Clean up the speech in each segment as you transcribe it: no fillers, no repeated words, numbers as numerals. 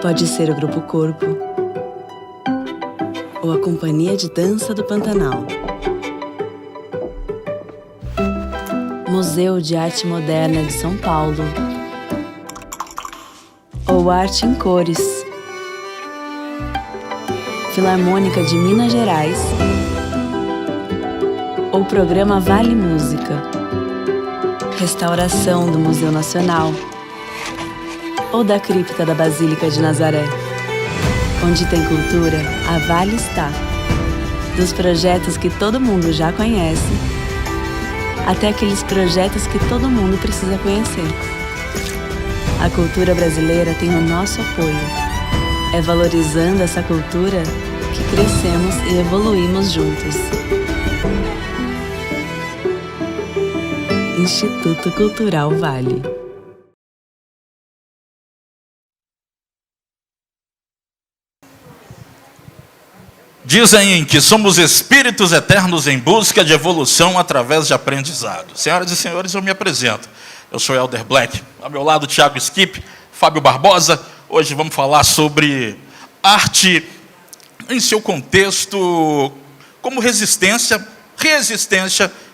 Pode ser o Grupo Corpo ou a Companhia de Dança do Pantanal. Museu de Arte Moderna de São Paulo ou Arte em Cores. Filarmônica de Minas Gerais ou Programa Vale Música. Restauração do Museu Nacional ou da Cripta da Basílica de Nazaré. Onde tem cultura, a Vale está. Dos projetos que todo mundo já conhece, até aqueles projetos que todo mundo precisa conhecer. A cultura brasileira tem o nosso apoio. É valorizando essa cultura que crescemos e evoluímos juntos. Instituto Cultural Vale. Dizem que somos espíritos eternos em busca de evolução através de aprendizado. Senhoras e senhores, eu me apresento. Eu sou Elder Black. Ao meu lado, Thiago Skip, Fábio Barbosa. Hoje vamos falar sobre arte em seu contexto como resistência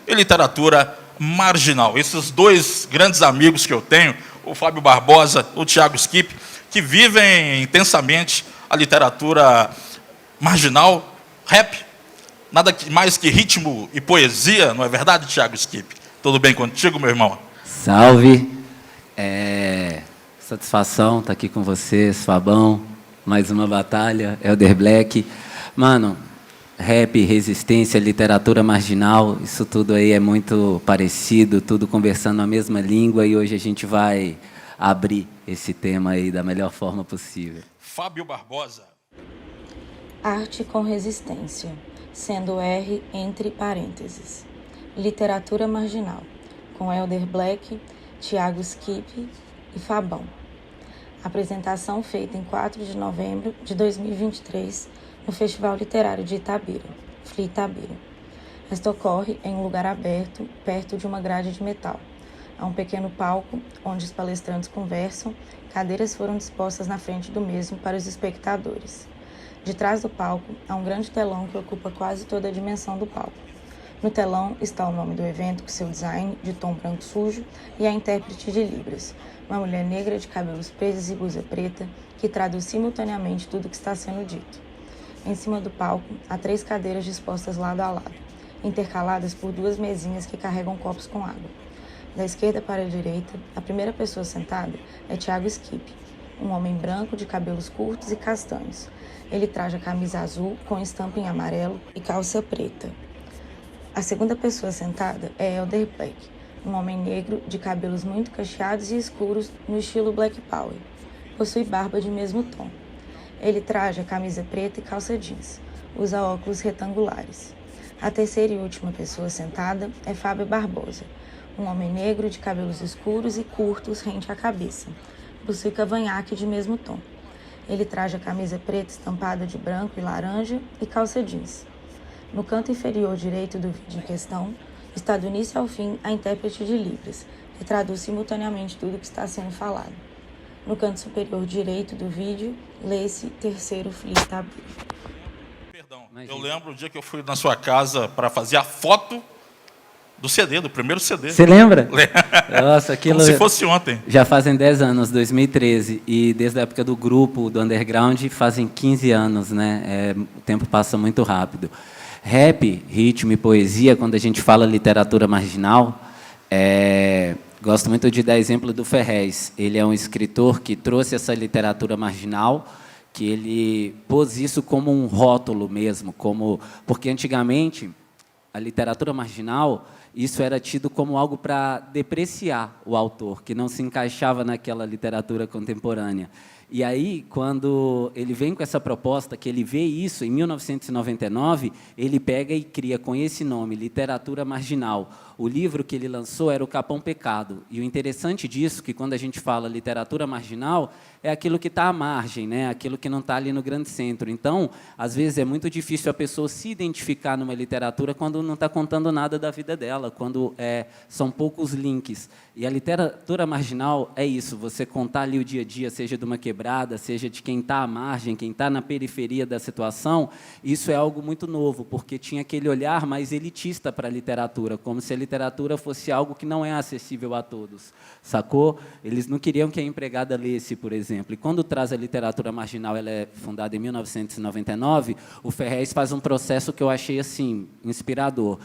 e literatura marginal. Esses dois grandes amigos que eu tenho, o Fábio Barbosa, o Thiago Skip, que vivem intensamente a literatura marginal, rap, nada mais que ritmo e poesia, não é verdade, Thiago Skip? Tudo bem contigo, meu irmão? Salve! Satisfação estar aqui com vocês, Fabão. Mais uma batalha, Elder Black. Mano, rap, resistência, literatura marginal, isso tudo aí é muito parecido, tudo conversando a mesma língua, e hoje a gente vai abrir esse tema aí da melhor forma possível. Fábio Barbosa. Arte com resistência, sendo R entre parênteses. Literatura marginal, com Elder Black, Thiago Skip e Fabão. Apresentação feita em 4 de novembro de 2023 no Festival Literário de Itabira, FLI Itabira. Esta ocorre em um lugar aberto, perto de uma grade de metal. Há um pequeno palco onde os palestrantes conversam, cadeiras foram dispostas na frente do mesmo para os espectadores. De trás do palco, há um grande telão que ocupa quase toda a dimensão do palco. No telão está o nome do evento com seu design de tom branco sujo e a intérprete de Libras, uma mulher negra de cabelos presos e blusa preta, que traduz simultaneamente tudo o que está sendo dito. Em cima do palco, há 3 cadeiras dispostas lado a lado, intercaladas por 2 mesinhas que carregam copos com água. Da esquerda para a direita, a primeira pessoa sentada é Thiago Skip, um homem branco de cabelos curtos e castanhos. Ele traz a camisa azul com estampa em amarelo e calça preta. A segunda pessoa sentada é Elder Black, um homem negro de cabelos muito cacheados e escuros no estilo Black Power. Possui barba de mesmo tom. Ele traz a camisa preta e calça jeans. Usa óculos retangulares. A terceira e última pessoa sentada é Fábio Barbosa, um homem negro de cabelos escuros e curtos rente à cabeça. Possui cavanhaque de mesmo tom. Ele traz a camisa preta estampada de branco e laranja e calça jeans. No canto inferior direito do vídeo em questão, está do início ao fim a intérprete de Libras, que traduz simultaneamente tudo o que está sendo falado. No canto superior direito do vídeo, lê-se terceiro FLI Itabira. Perdão, eu lembro o dia que eu fui na sua casa para fazer a foto do CD, do primeiro CD. Você lembra? Nossa, aquilo... Como se fosse ontem. Já fazem 10 anos, 2013, e desde a época do grupo, do underground, fazem 15 anos, né? O tempo passa muito rápido. Rap, ritmo e poesia, quando a gente fala literatura marginal, gosto muito de dar exemplo do Ferrez. Ele é um escritor que trouxe essa literatura marginal, que ele pôs isso como um rótulo mesmo, porque antigamente a literatura marginal, isso era tido como algo para depreciar o autor, que não se encaixava naquela literatura contemporânea. E aí, quando ele vem com essa proposta, que ele vê isso, em 1999, ele pega e cria com esse nome, Literatura Marginal. O livro que ele lançou era o Capão Pecado. E o interessante disso, que quando a gente fala literatura marginal, é aquilo que está à margem, né? Aquilo que não está ali no grande centro. Então, às vezes, é muito difícil a pessoa se identificar numa literatura quando não está contando nada da vida dela, quando são poucos links. E a literatura marginal é isso, você contar ali o dia a dia, seja de uma quebrada, quebrada, seja de quem está à margem, quem está na periferia da situação, isso é algo muito novo, porque tinha aquele olhar mais elitista para a literatura, como se a literatura fosse algo que não é acessível a todos, sacou? Eles não queriam que a empregada lesse, por exemplo. E quando traz a literatura marginal, ela é fundada em 1999, o Ferrez faz um processo que eu achei assim inspirador.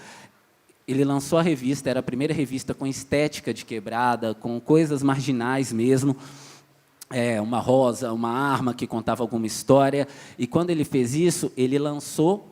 Ele lançou a revista, era a primeira revista com estética de quebrada, com coisas marginais mesmo, uma rosa, uma arma que contava alguma história. E, quando ele fez isso, ele lançou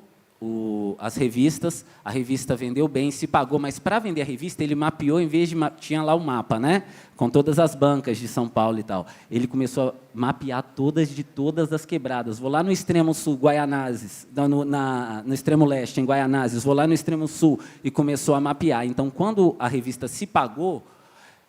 as revistas, a revista vendeu bem, se pagou, mas, para vender a revista, ele mapeou, em vez de... Tinha lá o mapa, né? Com todas as bancas de São Paulo e tal. Ele começou a mapear todas as quebradas. Vou lá no extremo sul, Guaianazes, no extremo leste, em Guaianazes, vou lá no extremo sul, e começou a mapear. Então, quando a revista se pagou,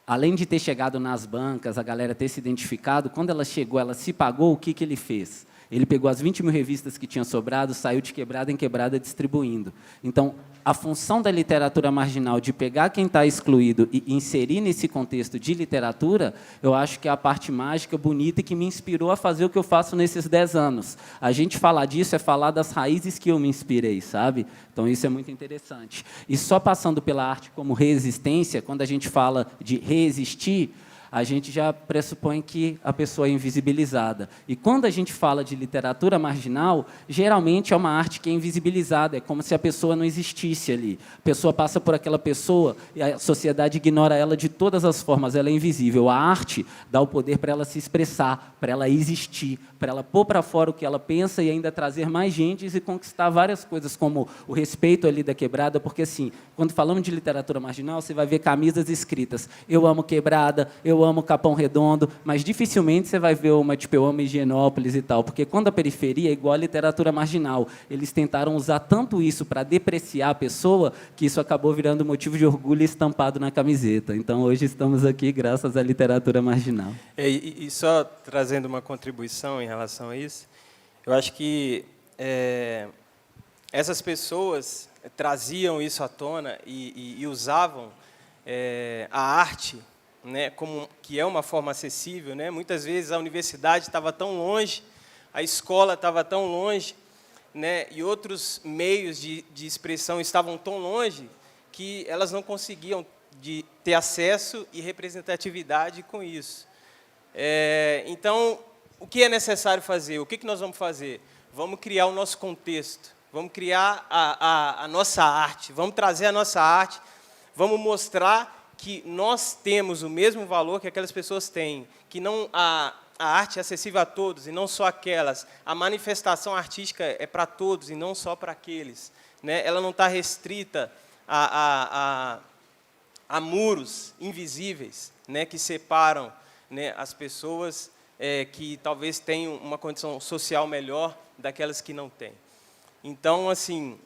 além de ter chegado nas bancas, a galera ter se identificado, quando ela chegou, ela se pagou, o que ele fez? Ele pegou as 20 mil revistas que tinham sobrado, saiu de quebrada em quebrada distribuindo. Então, a função da literatura marginal de pegar quem está excluído e inserir nesse contexto de literatura, eu acho que é a parte mágica, bonita, e que me inspirou a fazer o que eu faço nesses 10 anos. A gente falar disso é falar das raízes que eu me inspirei, sabe? Então, isso é muito interessante. E só passando pela arte como resistência, quando a gente fala de resistir, a gente já pressupõe que a pessoa é invisibilizada. E, quando a gente fala de literatura marginal, geralmente é uma arte que é invisibilizada, é como se a pessoa não existisse ali. A pessoa passa por aquela pessoa e a sociedade ignora ela de todas as formas, ela é invisível. A arte dá o poder para ela se expressar, para ela existir, para ela pôr para fora o que ela pensa e ainda trazer mais gente e conquistar várias coisas, como o respeito ali da quebrada, porque, assim, quando falamos de literatura marginal, você vai ver camisas escritas: eu amo quebrada, eu amo Capão Redondo, mas dificilmente você vai ver uma tipo eu amo Higienópolis e tal, porque, quando a periferia é igual a literatura marginal, eles tentaram usar tanto isso para depreciar a pessoa, que isso acabou virando motivo de orgulho estampado na camiseta. Então, hoje estamos aqui graças à literatura marginal. E só trazendo uma contribuição em relação a isso, eu acho que essas pessoas traziam isso à tona e usavam a arte, né, como que é uma forma acessível, né? Muitas vezes a universidade estava tão longe, a escola estava tão longe, né, e outros meios de expressão estavam tão longe que elas não conseguiam ter acesso e representatividade com isso. Então, o que é necessário fazer? O que nós vamos fazer? Vamos criar o nosso contexto, vamos criar a nossa arte, vamos trazer a nossa arte, vamos mostrar que nós temos o mesmo valor que aquelas pessoas têm, que não a arte é acessível a todos e não só aquelas. A manifestação artística é para todos e não só para aqueles, né? Ela não está restrita a muros invisíveis, né, que separam, né, as pessoas que talvez tenham uma condição social melhor daquelas que não têm. Então, assim,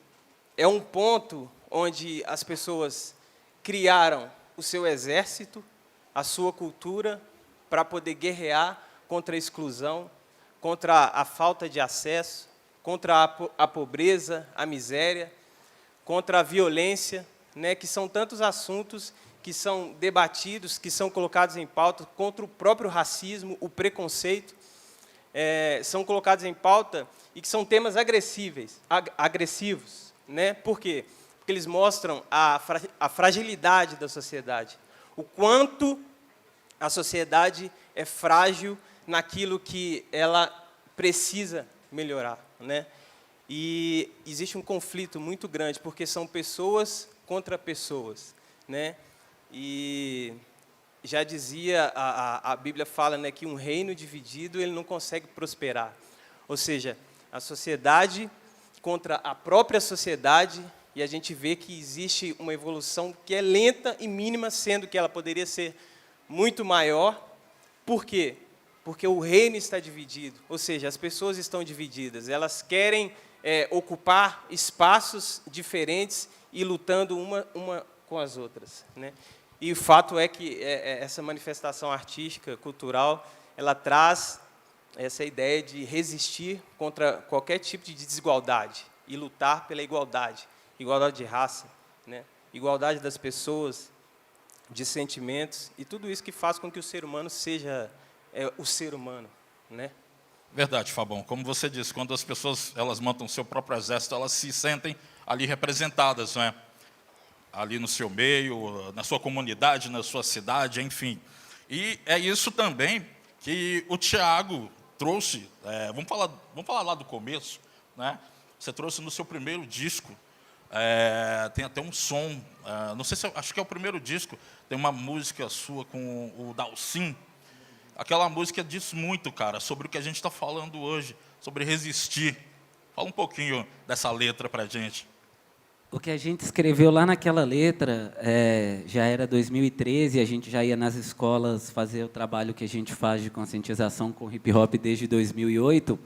é um ponto onde as pessoas criaram o seu exército, a sua cultura, para poder guerrear contra a exclusão, contra a falta de acesso, contra a pobreza, a miséria, contra a violência, né, que são tantos assuntos que são debatidos, que são colocados em pauta, contra o próprio racismo, o preconceito, são colocados em pauta e que são temas agressivos. Né? Por quê? Porque eles mostram a fragilidade da sociedade, o quanto a sociedade é frágil naquilo que ela precisa melhorar, né? E existe um conflito muito grande, porque são pessoas contra pessoas, né? E já dizia, a Bíblia fala, né, que um reino dividido ele não consegue prosperar. Ou seja, a sociedade contra a própria sociedade. E a gente vê que existe uma evolução que é lenta e mínima, sendo que ela poderia ser muito maior. Por quê? Porque o reino está dividido, ou seja, as pessoas estão divididas. Elas querem ocupar espaços diferentes e lutando uma com as outras, né? E o fato é que essa manifestação artística, cultural, ela traz essa ideia de resistir contra qualquer tipo de desigualdade e lutar pela igualdade. Igualdade de raça, né? Igualdade das pessoas, de sentimentos, e tudo isso que faz com que o ser humano seja o ser humano, né? Verdade, Fabão. Como você disse, quando as pessoas elas montam seu próprio exército, elas se sentem ali representadas, né? Ali no seu meio, na sua comunidade, na sua cidade, enfim. E é isso também que o Tiago trouxe. Vamos falar lá do começo, né? Você trouxe no seu primeiro disco. Tem até um som. Não sei se acho que é o primeiro disco. Tem uma música sua com o Dalcin. Aquela música diz muito, cara, sobre o que a gente está falando hoje, sobre resistir. Fala um pouquinho dessa letra para a gente. O que a gente escreveu lá naquela letra já era 2013, a gente já ia nas escolas fazer o trabalho que a gente faz de conscientização com hip-hop desde 2008,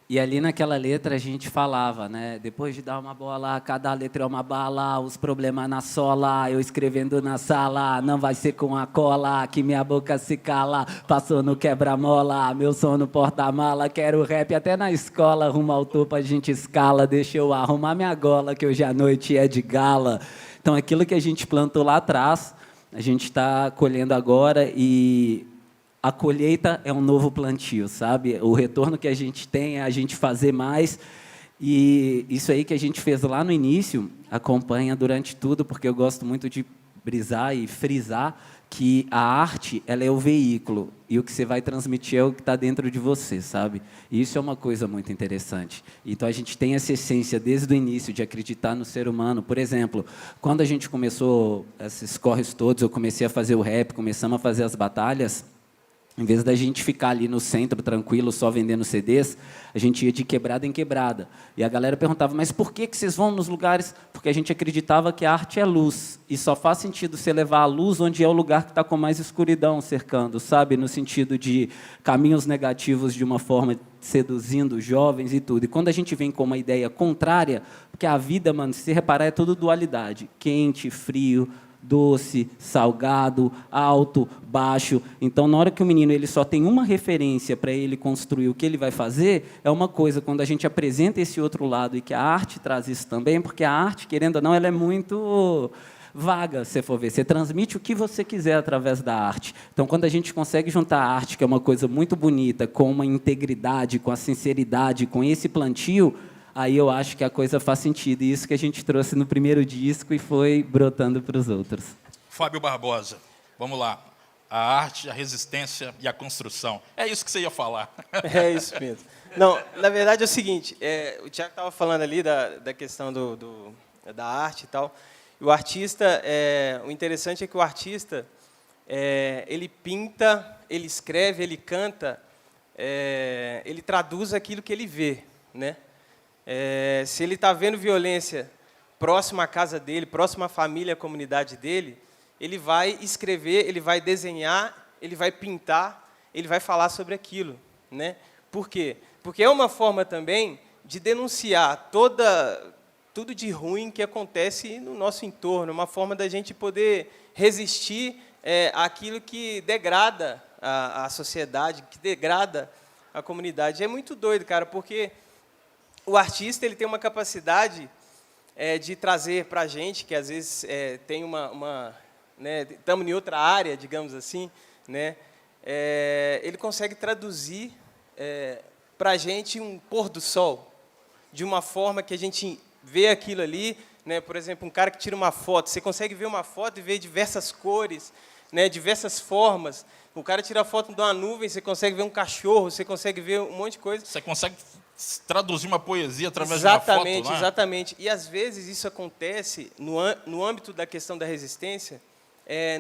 e ali naquela letra a gente falava, né? Depois de dar uma bola, cada letra é uma bala, os problemas na sola, eu escrevendo na sala, não vai ser com a cola, que minha boca se cala, passou no quebra-mola, meu som no porta-mala, quero rap até na escola, rumo ao topo a gente escala, deixa eu arrumar minha gola, que hoje à noite é de gala. Então aquilo que a gente plantou lá atrás, a gente está colhendo agora e a colheita é um novo plantio, sabe? O retorno que a gente tem é a gente fazer mais. E isso aí que a gente fez lá no início acompanha durante tudo, porque eu gosto muito de brisar e frisar que a arte ela é o veículo e o que você vai transmitir é o que está dentro de você, sabe? E isso é uma coisa muito interessante. Então, a gente tem essa essência desde o início de acreditar no ser humano. Por exemplo, quando a gente começou esses corres todos, eu comecei a fazer o rap, começamos a fazer as batalhas. Em vez da gente ficar ali no centro, tranquilo, só vendendo CDs, a gente ia de quebrada em quebrada. E a galera perguntava, mas por que vocês vão nos lugares? Porque a gente acreditava que a arte é luz. E só faz sentido você levar a luz onde é o lugar que está com mais escuridão cercando, sabe? No sentido de caminhos negativos de uma forma seduzindo jovens e tudo. E quando a gente vem com uma ideia contrária, porque a vida, mano, se você reparar, é tudo dualidade. Quente, frio, doce, salgado, alto, baixo. Então, na hora que o menino ele só tem uma referência para ele construir o que ele vai fazer, é uma coisa. Quando a gente apresenta esse outro lado e que a arte traz isso também, porque a arte, querendo ou não, ela é muito vaga, se for ver. Você transmite o que você quiser através da arte. Então, quando a gente consegue juntar a arte, que é uma coisa muito bonita, com uma integridade, com a sinceridade, com esse plantio, aí eu acho que a coisa faz sentido. E isso que a gente trouxe no primeiro disco e foi brotando para os outros. Fábio Barbosa, vamos lá. A arte, a resistência e a construção. É isso que você ia falar. É isso mesmo. Não, na verdade é o seguinte, o Tiago estava falando ali da questão da arte e tal. E o artista, o interessante é que o artista, ele pinta, ele escreve, ele canta, ele traduz aquilo que ele vê, né? Se ele está vendo violência próximo à casa dele, próximo à família, à comunidade dele, ele vai escrever, ele vai desenhar, ele vai pintar, ele vai falar sobre aquilo, né? Por quê? Porque é uma forma também de denunciar tudo de ruim que acontece no nosso entorno, uma forma da gente poder resistir àquilo que degrada a sociedade, que degrada a comunidade. É muito doido, cara, porque o artista ele tem uma capacidade de trazer para a gente, que às vezes tem estamos em outra área, digamos assim, né? Ele consegue traduzir para a gente um pôr do sol, de uma forma que a gente vê aquilo ali, né? Por exemplo, um cara que tira uma foto, você consegue ver uma foto e ver diversas cores, né? Diversas formas. O cara tira a foto de uma nuvem, você consegue ver um cachorro, você consegue ver um monte de coisa. Você consegue traduzir uma poesia através de uma foto, né? Exatamente. E, às vezes, isso acontece no âmbito da questão da resistência,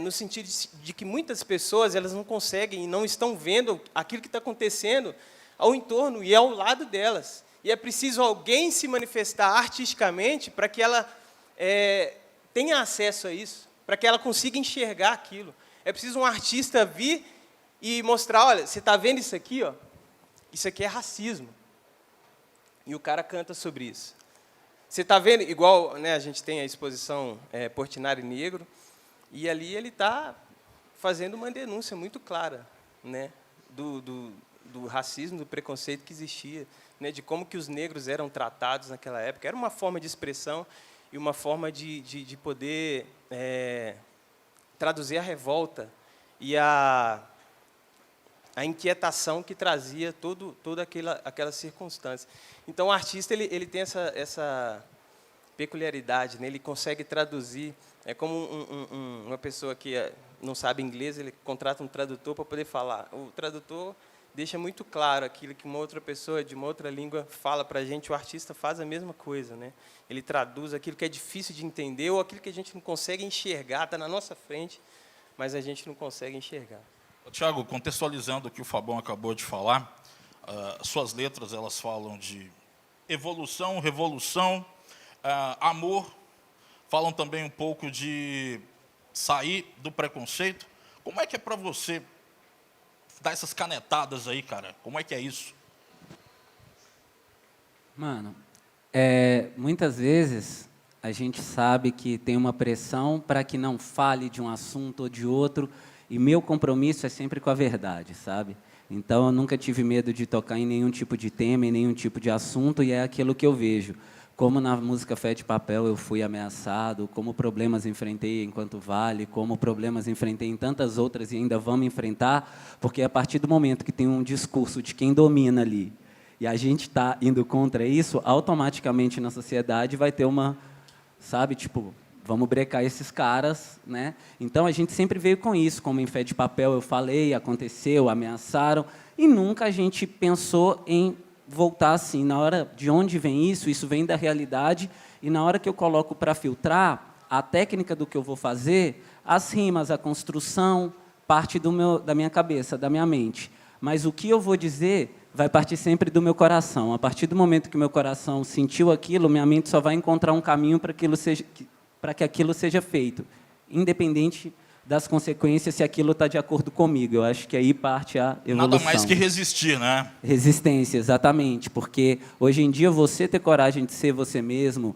no sentido de que muitas pessoas elas não conseguem e não estão vendo aquilo que está acontecendo ao entorno e ao lado delas. E é preciso alguém se manifestar artisticamente para que ela tenha acesso a isso, para que ela consiga enxergar aquilo. É preciso um artista vir e mostrar, olha, você está vendo isso aqui? Ó? Isso aqui é racismo. E o cara canta sobre isso. Você está vendo, igual, né, a gente tem a exposição Portinari Negro, e ali ele está fazendo uma denúncia muito clara, né, do racismo, do preconceito que existia, né, de como que os negros eram tratados naquela época. Era uma forma de expressão e uma forma de poder traduzir a revolta e a inquietação que trazia toda aquela circunstância. Então, o artista ele tem essa peculiaridade, né? Ele consegue traduzir. É como uma pessoa que não sabe inglês, ele contrata um tradutor para poder falar. O tradutor deixa muito claro aquilo que uma outra pessoa de uma outra língua fala para a gente. O artista faz a mesma coisa, né? Ele traduz aquilo que é difícil de entender ou aquilo que a gente não consegue enxergar, está na nossa frente, mas a gente não consegue enxergar. Tiago, contextualizando o que o Fabão acabou de falar, suas letras elas falam de evolução, revolução, amor, falam também um pouco de sair do preconceito. Como é que é para você dar essas canetadas aí, cara? Como é que é isso? Mano, muitas vezes a gente sabe que tem uma pressão para que não fale de um assunto ou de outro, e meu compromisso é sempre com a verdade, sabe? Então, eu nunca tive medo de tocar em nenhum tipo de tema, em nenhum tipo de assunto, e é aquilo que eu vejo. Como na música Fé de Papel eu fui ameaçado, como problemas enfrentei enquanto Vale, como problemas enfrentei em tantas outras e ainda vamos enfrentar, porque a partir do momento que tem um discurso de quem domina ali, e a gente está indo contra isso, automaticamente na sociedade vai ter uma, sabe, tipo, vamos brecar esses caras, né? Então, a gente sempre veio com isso, como em Fé de Papel eu falei, aconteceu, ameaçaram, e nunca a gente pensou em voltar assim. Na hora de onde vem isso, isso vem da realidade, e na hora que eu coloco para filtrar, a técnica do que eu vou fazer, as rimas, a construção, parte da minha cabeça, da minha mente. Mas o que eu vou dizer vai partir sempre do meu coração. A partir do momento que o meu coração sentiu aquilo, minha mente só vai encontrar um caminho para que aquilo seja feito, independente das consequências, se aquilo está de acordo comigo. Eu acho que aí parte a evolução. Nada mais que resistir, né? Resistência, exatamente, porque hoje em dia você ter coragem de ser você mesmo,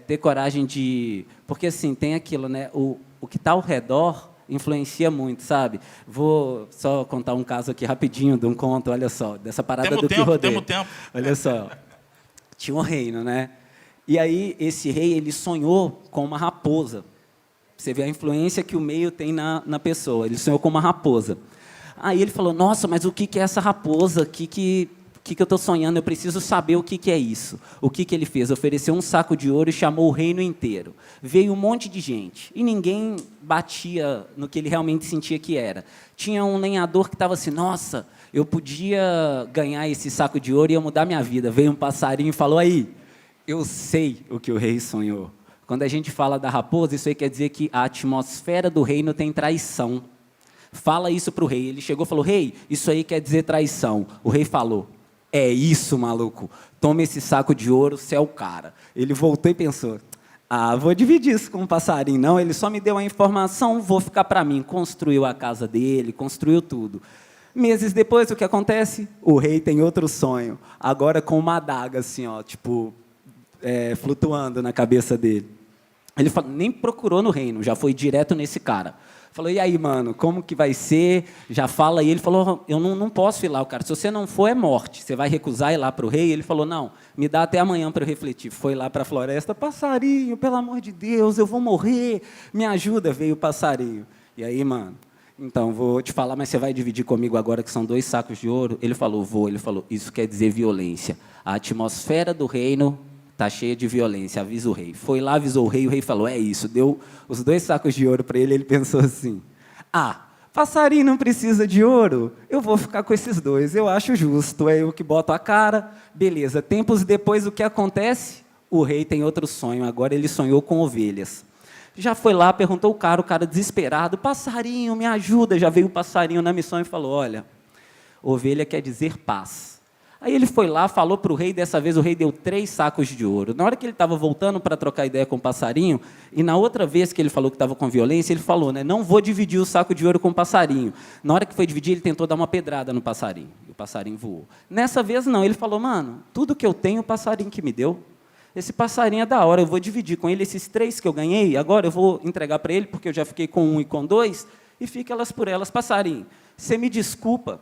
ter coragem de... Porque, assim, tem aquilo, né? O que está ao redor influencia muito, sabe? Vou só contar um caso aqui rapidinho de um conto, olha só, dessa parada do que rodeia. Temos tempo. Olha só, tinha um reino, né? E aí esse rei, ele sonhou com uma raposa. Você vê a influência que o meio tem na pessoa. Ele sonhou com uma raposa. Aí ele falou, nossa, mas o que é essa raposa? O que eu estou sonhando? Eu preciso saber o que é isso. O que ele fez? Ofereceu um saco de ouro e chamou o reino inteiro. Veio um monte de gente. E ninguém batia no que ele realmente sentia que era. Tinha um lenhador que estava assim, nossa, eu podia ganhar esse saco de ouro e ia mudar minha vida. Veio um passarinho e falou, aí, eu sei o que o rei sonhou. Quando a gente fala da raposa, isso aí quer dizer que a atmosfera do reino tem traição. Fala isso para o rei. Ele chegou e falou, rei, isso aí quer dizer traição. O rei falou, é isso, maluco. Toma esse saco de ouro, você é o cara. Ele voltou e pensou, vou dividir isso com um passarinho. Não, ele só me deu a informação, vou ficar para mim. Construiu a casa dele, construiu tudo. Meses depois, o que acontece? O rei tem outro sonho. Agora com uma adaga, assim, ó, tipo, flutuando na cabeça dele. Ele falou, nem procurou no reino, já foi direto nesse cara. Falou, e aí, mano, como que vai ser? Já fala aí. Ele falou, eu não posso ir lá, o cara. Se você não for, é morte. Você vai recusar ir lá para o rei? Ele falou, não, me dá até amanhã para eu refletir. Foi lá para a floresta, passarinho, pelo amor de Deus, eu vou morrer, me ajuda. Veio o passarinho. E aí, mano, então, vou te falar, mas você vai dividir comigo agora que são 2 sacos de ouro? Ele falou, vou. Ele falou, isso quer dizer violência. A atmosfera do reino está cheia de violência, avisa o rei. Foi lá, avisou o rei falou, é isso. Deu os 2 sacos de ouro para ele, ele pensou assim, passarinho não precisa de ouro, eu vou ficar com esses 2, eu acho justo, é eu que boto a cara, beleza. Tempos depois, o que acontece? O rei tem outro sonho, agora ele sonhou com ovelhas. Já foi lá, perguntou o cara desesperado, passarinho, me ajuda. Já veio o passarinho na missão e falou, olha, ovelha quer dizer paz. Aí ele foi lá, falou para o rei, dessa vez o rei deu 3 sacos de ouro. Na hora que ele estava voltando para trocar ideia com o passarinho, e na outra vez que ele falou que estava com violência, ele falou, né, não vou dividir o saco de ouro com o passarinho. Na hora que foi dividir, ele tentou dar uma pedrada no passarinho, e o passarinho voou. Nessa vez não, ele falou, mano, tudo que eu tenho, o passarinho que me deu. Esse passarinho é da hora, eu vou dividir com ele esses 3 que eu ganhei, agora eu vou entregar para ele, porque eu já fiquei com 1 e com 2, e fica elas por elas. Passarinho, você me desculpa,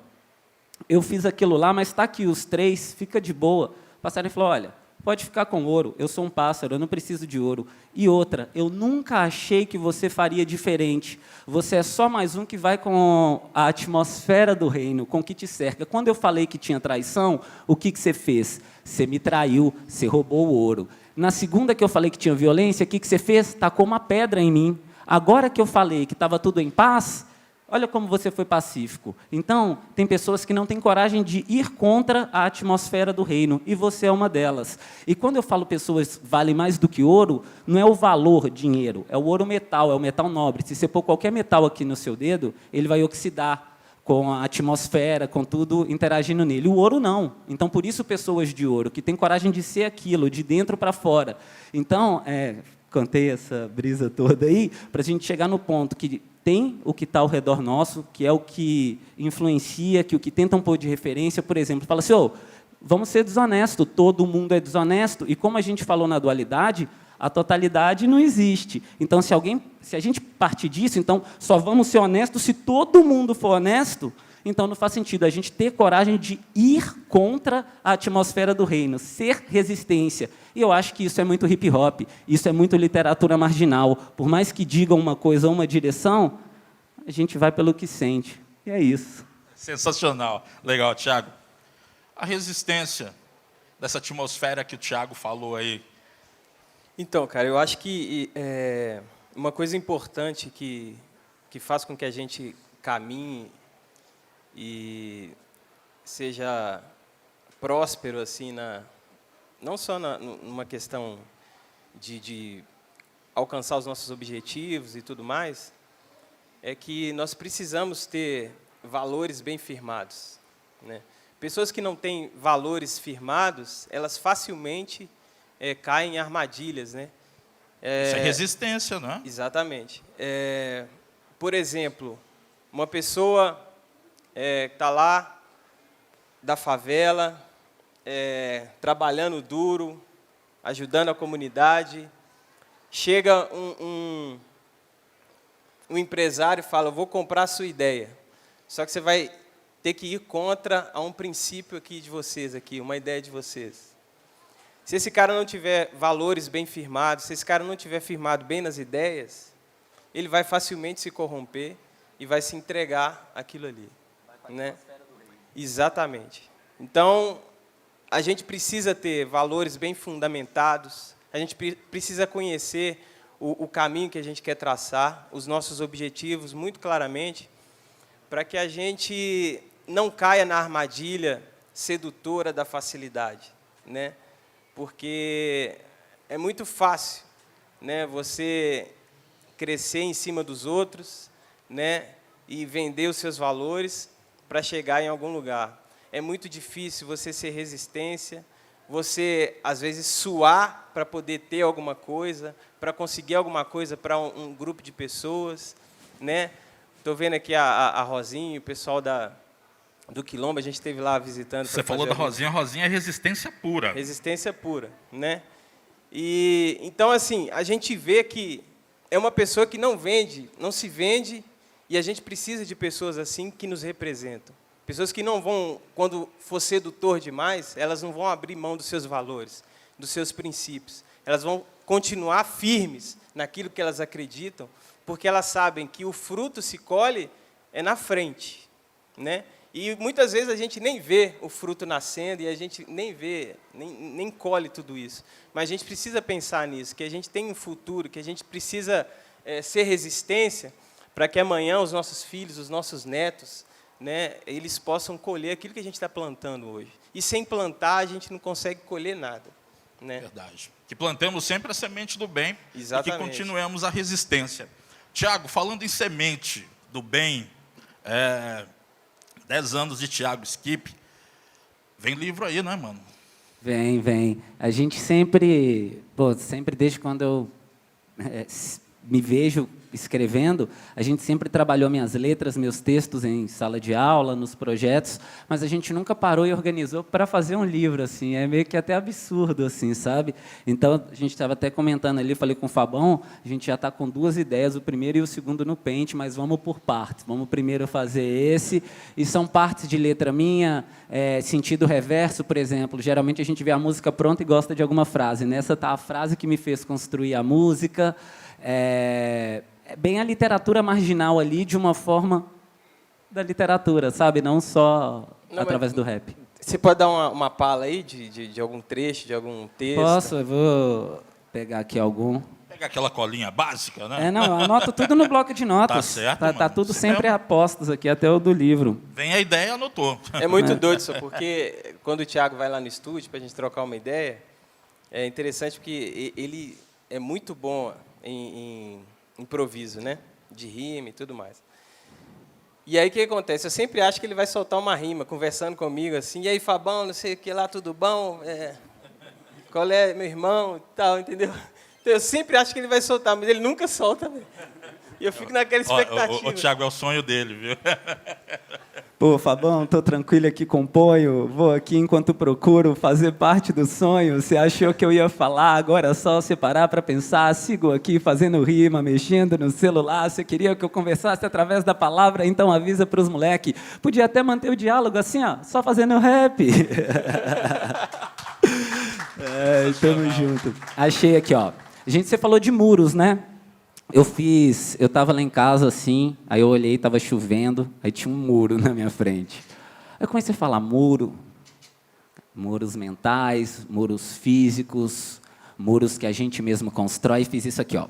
eu fiz aquilo lá, mas está aqui os 3, fica de boa. O passarinho falou, olha, pode ficar com ouro, eu sou um pássaro, eu não preciso de ouro. E outra, eu nunca achei que você faria diferente. Você é só mais um que vai com a atmosfera do reino, com o que te cerca. Quando eu falei que tinha traição, o que você fez? Você me traiu, você roubou o ouro. Na segunda que eu falei que tinha violência, o que você fez? Tacou uma pedra em mim. Agora que eu falei que estava tudo em paz, olha como você foi pacífico. Então, tem pessoas que não têm coragem de ir contra a atmosfera do reino, e você é uma delas. E quando eu falo pessoas valem mais do que ouro, não é o valor dinheiro, é o ouro metal, é o metal nobre. Se você pôr qualquer metal aqui no seu dedo, ele vai oxidar com a atmosfera, com tudo interagindo nele. O ouro não. Então, por isso, pessoas de ouro, que têm coragem de ser aquilo, de dentro para fora. Então, cantei essa brisa toda aí, para a gente chegar no ponto que tem o que está ao redor nosso, que é o que influencia, que o que tentam pôr de referência, por exemplo, fala assim, vamos ser desonestos, todo mundo é desonesto, e como a gente falou na dualidade, a totalidade não existe. Então, se a gente partir disso, então, só vamos ser honestos se todo mundo for honesto, então não faz sentido a gente ter coragem de ir contra a atmosfera do reino, ser resistência. E eu acho que isso é muito hip-hop, isso é muito literatura marginal. Por mais que digam uma coisa ou uma direção, a gente vai pelo que sente. E é isso. Sensacional. Legal, Tiago. A resistência dessa atmosfera que o Tiago falou aí. Então, cara, eu acho que uma coisa importante que faz com que a gente caminhe e seja próspero assim não só numa questão de alcançar os nossos objetivos e tudo mais, é que nós precisamos ter valores bem firmados, né? Pessoas que não têm valores firmados, elas facilmente caem em armadilhas, né? Isso é resistência, não é? Exatamente. Por exemplo, uma pessoa que está lá da favela, trabalhando duro, ajudando a comunidade, chega um empresário e fala, vou comprar a sua ideia, só que você vai ter que ir contra um princípio aqui de vocês, uma ideia de vocês. Se esse cara não tiver valores bem firmados, se esse cara não tiver firmado bem nas ideias, ele vai facilmente se corromper e vai se entregar àquilo ali. Né? Exatamente. Então, a gente precisa ter valores bem fundamentados, a gente precisa conhecer o caminho que a gente quer traçar, os nossos objetivos muito claramente, para que a gente não caia na armadilha sedutora da facilidade, né? Porque é muito fácil, né, você crescer em cima dos outros, né, e vender os seus valores para chegar em algum lugar. É muito difícil você ser resistência, você, às vezes, suar para poder ter alguma coisa, para conseguir alguma coisa para um grupo de pessoas, né? Estou vendo aqui a Rosinha, o pessoal do Quilombo, a gente esteve lá visitando. Você falou da Rosinha, a Rosinha é resistência pura. Resistência pura, né? E então, assim, a gente vê que é uma pessoa que não se vende, e a gente precisa de pessoas assim que nos representam. Pessoas que não vão, quando for sedutor demais, elas não vão abrir mão dos seus valores, dos seus princípios. Elas vão continuar firmes naquilo que elas acreditam, porque elas sabem que o fruto se colhe na frente, né? E muitas vezes a gente nem vê o fruto nascendo e a gente nem vê, nem colhe tudo isso. Mas a gente precisa pensar nisso, que a gente tem um futuro, que a gente precisa ser resistência para que amanhã os nossos filhos, os nossos netos, né, eles possam colher aquilo que a gente está plantando hoje. E sem plantar, a gente não consegue colher nada. Né? Verdade. Que plantemos sempre a semente do bem. Exatamente. E que continuemos a resistência. Tiago, falando em semente do bem, 10 anos de Tiago Skip, vem livro aí, né, mano? Vem. A gente sempre desde quando eu me vejo escrevendo, a gente sempre trabalhou minhas letras, meus textos em sala de aula, nos projetos, mas a gente nunca parou e organizou para fazer um livro, assim, é meio que até absurdo, assim, sabe? Então, a gente estava até comentando ali, falei com o Fabão, a gente já está com 2 ideias, o primeiro e o segundo no Paint, mas vamos por partes, vamos primeiro fazer esse, e são partes de letra minha, sentido reverso, por exemplo, geralmente a gente vê a música pronta e gosta de alguma frase, nessa está a frase que me fez construir a música, é bem a literatura marginal ali, de uma forma da literatura, sabe? Não só através do rap. Você pode dar uma pala aí de algum trecho, de algum texto? Posso? Eu vou pegar aqui algum. Pega aquela colinha básica, né? Não, eu anoto tudo no bloco de notas. Tá certo, Tá mano. tudo Isso sempre mesmo. a postos aqui, até o do livro. Vem a ideia, anotou. É muito doido isso, porque quando o Thiago vai lá no estúdio para a gente trocar uma ideia, é interessante porque ele é muito bom em improviso, né? De rima e tudo mais. E aí o que acontece? Eu sempre acho que ele vai soltar uma rima, conversando comigo assim, e aí, Fabão, não sei o que lá, tudo bom? Qual é, meu irmão? E tal, entendeu? Então, eu sempre acho que ele vai soltar, mas ele nunca solta, velho. E eu fico naquela expectativa. O Thiago é o sonho dele, viu? Pô, Fabão, tô tranquilo aqui, componho, vou aqui enquanto procuro fazer parte do sonho. Você achou que eu ia falar, agora é só você parar para pensar, sigo aqui fazendo rima, mexendo no celular. Você queria que eu conversasse através da palavra, então avisa pros moleque. Podia até manter o diálogo assim, ó, só fazendo rap. Tamo junto. Achei aqui, ó. Gente, você falou de muros, né? Eu estava lá em casa assim, aí eu olhei, estava chovendo, aí tinha um muro na minha frente. Aí eu comecei a falar muros mentais, muros físicos, muros que a gente mesmo constrói, e fiz isso aqui, ó.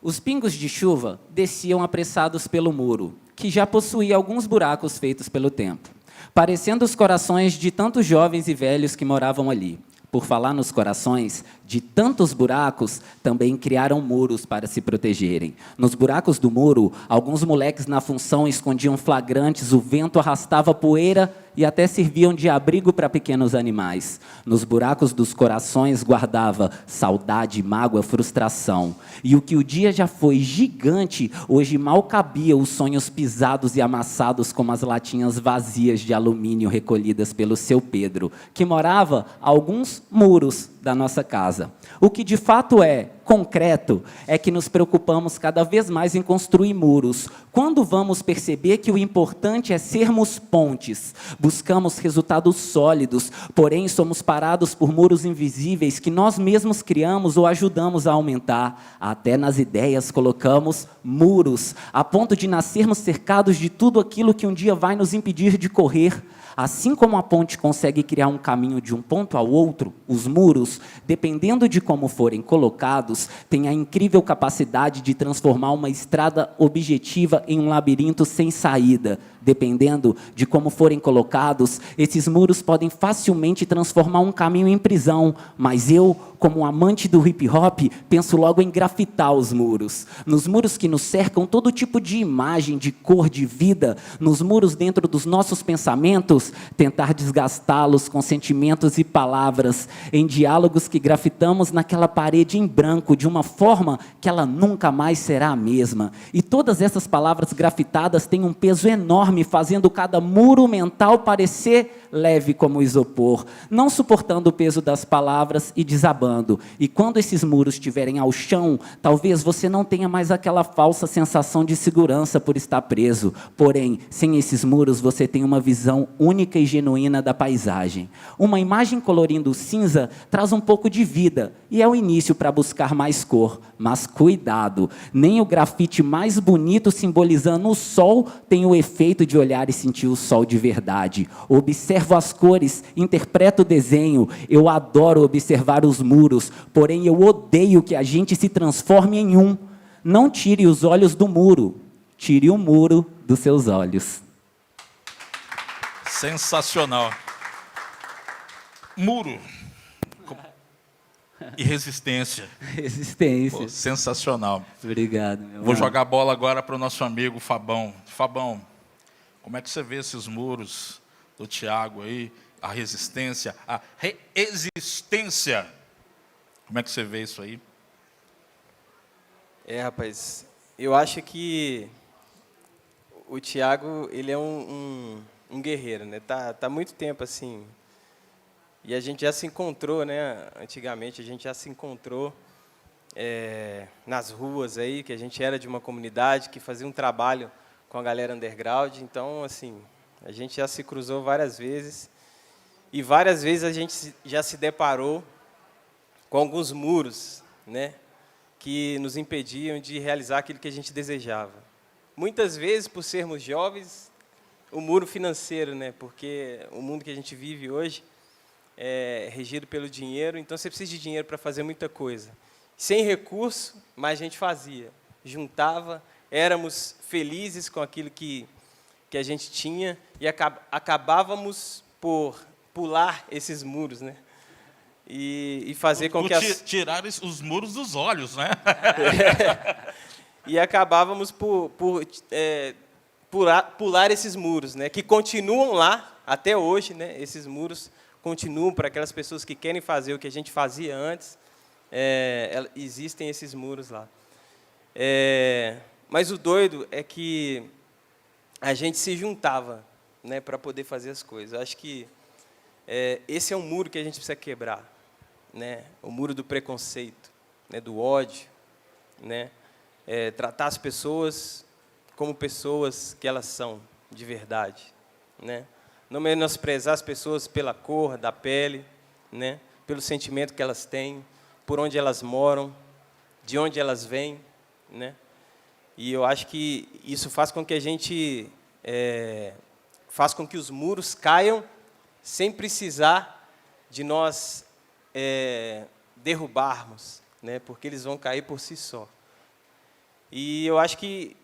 Os pingos de chuva desciam apressados pelo muro, que já possuía alguns buracos feitos pelo tempo, parecendo os corações de tantos jovens e velhos que moravam ali. Por falar nos corações, de tantos buracos, também criaram muros para se protegerem. Nos buracos do muro, alguns moleques na função escondiam flagrantes, o vento arrastava poeira e até serviam de abrigo para pequenos animais. Nos buracos dos corações guardava saudade, mágoa, frustração. E o que o dia já foi gigante, hoje mal cabia os sonhos pisados e amassados como as latinhas vazias de alumínio recolhidas pelo seu Pedro, que morava a alguns muros da nossa casa. O que de fato é concreto é que nos preocupamos cada vez mais em construir muros. Quando vamos perceber que o importante é sermos pontes, buscamos resultados sólidos, porém somos parados por muros invisíveis que nós mesmos criamos ou ajudamos a aumentar. Até nas ideias colocamos muros, a ponto de nascermos cercados de tudo aquilo que um dia vai nos impedir de correr. Assim como a ponte consegue criar um caminho de um ponto ao outro, os muros, dependendo de como forem colocados, têm a incrível capacidade de transformar uma estrada objetiva em um labirinto sem saída. Dependendo de como forem colocados, esses muros podem facilmente transformar um caminho em prisão, mas eu, como um amante do hip-hop, penso logo em grafitar os muros. Nos muros que nos cercam, todo tipo de imagem, de cor, de vida, nos muros dentro dos nossos pensamentos, tentar desgastá-los com sentimentos e palavras, em diálogos que grafitamos naquela parede em branco, de uma forma que ela nunca mais será a mesma. E todas essas palavras grafitadas têm um peso enorme, fazendo cada muro mental parecer leve como isopor, não suportando o peso das palavras e desabando. E quando esses muros estiverem ao chão, talvez você não tenha mais aquela falsa sensação de segurança por estar preso. Porém, sem esses muros, você tem uma visão única e genuína da paisagem. Uma imagem colorindo cinza traz um pouco de vida, e é o início para buscar mais cor. Mas cuidado, nem o grafite mais bonito simbolizando o sol tem o efeito de olhar e sentir o sol de verdade. Observo as cores, interpreto o desenho, eu adoro observar os muros, porém eu odeio que a gente se transforme em um. Não tire os olhos do muro, tire o muro dos seus olhos. Sensacional. Muro. E resistência. Resistência. Pô, sensacional. Obrigado, meu Vou mano. jogar a bola agora para o nosso amigo Fabão. Fabão, como é que você vê esses muros do Thiago aí? A resistência, a resistência. Como é que você vê isso aí? Rapaz, eu acho que o Tiago, ele é um guerreiro, né? Tá há muito tempo assim. E a gente já se encontrou, né? Antigamente a gente já se encontrou nas ruas aí, que a gente era de uma comunidade que fazia um trabalho com a galera underground. Então, assim, a gente já se cruzou várias vezes e várias vezes a gente já se deparou com alguns muros, né? Que nos impediam de realizar aquilo que a gente desejava. Muitas vezes, por sermos jovens, o muro financeiro, né? Porque o mundo que a gente vive hoje é regido pelo dinheiro, então você precisa de dinheiro para fazer muita coisa. Sem recurso, mas a gente fazia, juntava, éramos felizes com aquilo que a gente tinha e acabávamos por pular esses muros, né? E fazer com que tirar os muros dos olhos, né? E acabávamos por pular esses muros, né? Que continuam lá até hoje, né? Esses muros continuam para aquelas pessoas que querem fazer o que a gente fazia antes. Existem esses muros lá. Mas o doido é que a gente se juntava, né, para poder fazer as coisas. Eu acho que esse é um muro que a gente precisa quebrar, né? O muro do preconceito, né, do ódio, né? Tratar as pessoas como pessoas que elas são, de verdade, né? Não menosprezar as pessoas pela cor da pele, né? Pelo sentimento que elas têm, por onde elas moram, de onde elas vêm, né? E eu acho que isso faz com que a gente faz com que os muros caiam sem precisar de nós derrubarmos, né? Porque eles vão cair por si só. E eu acho que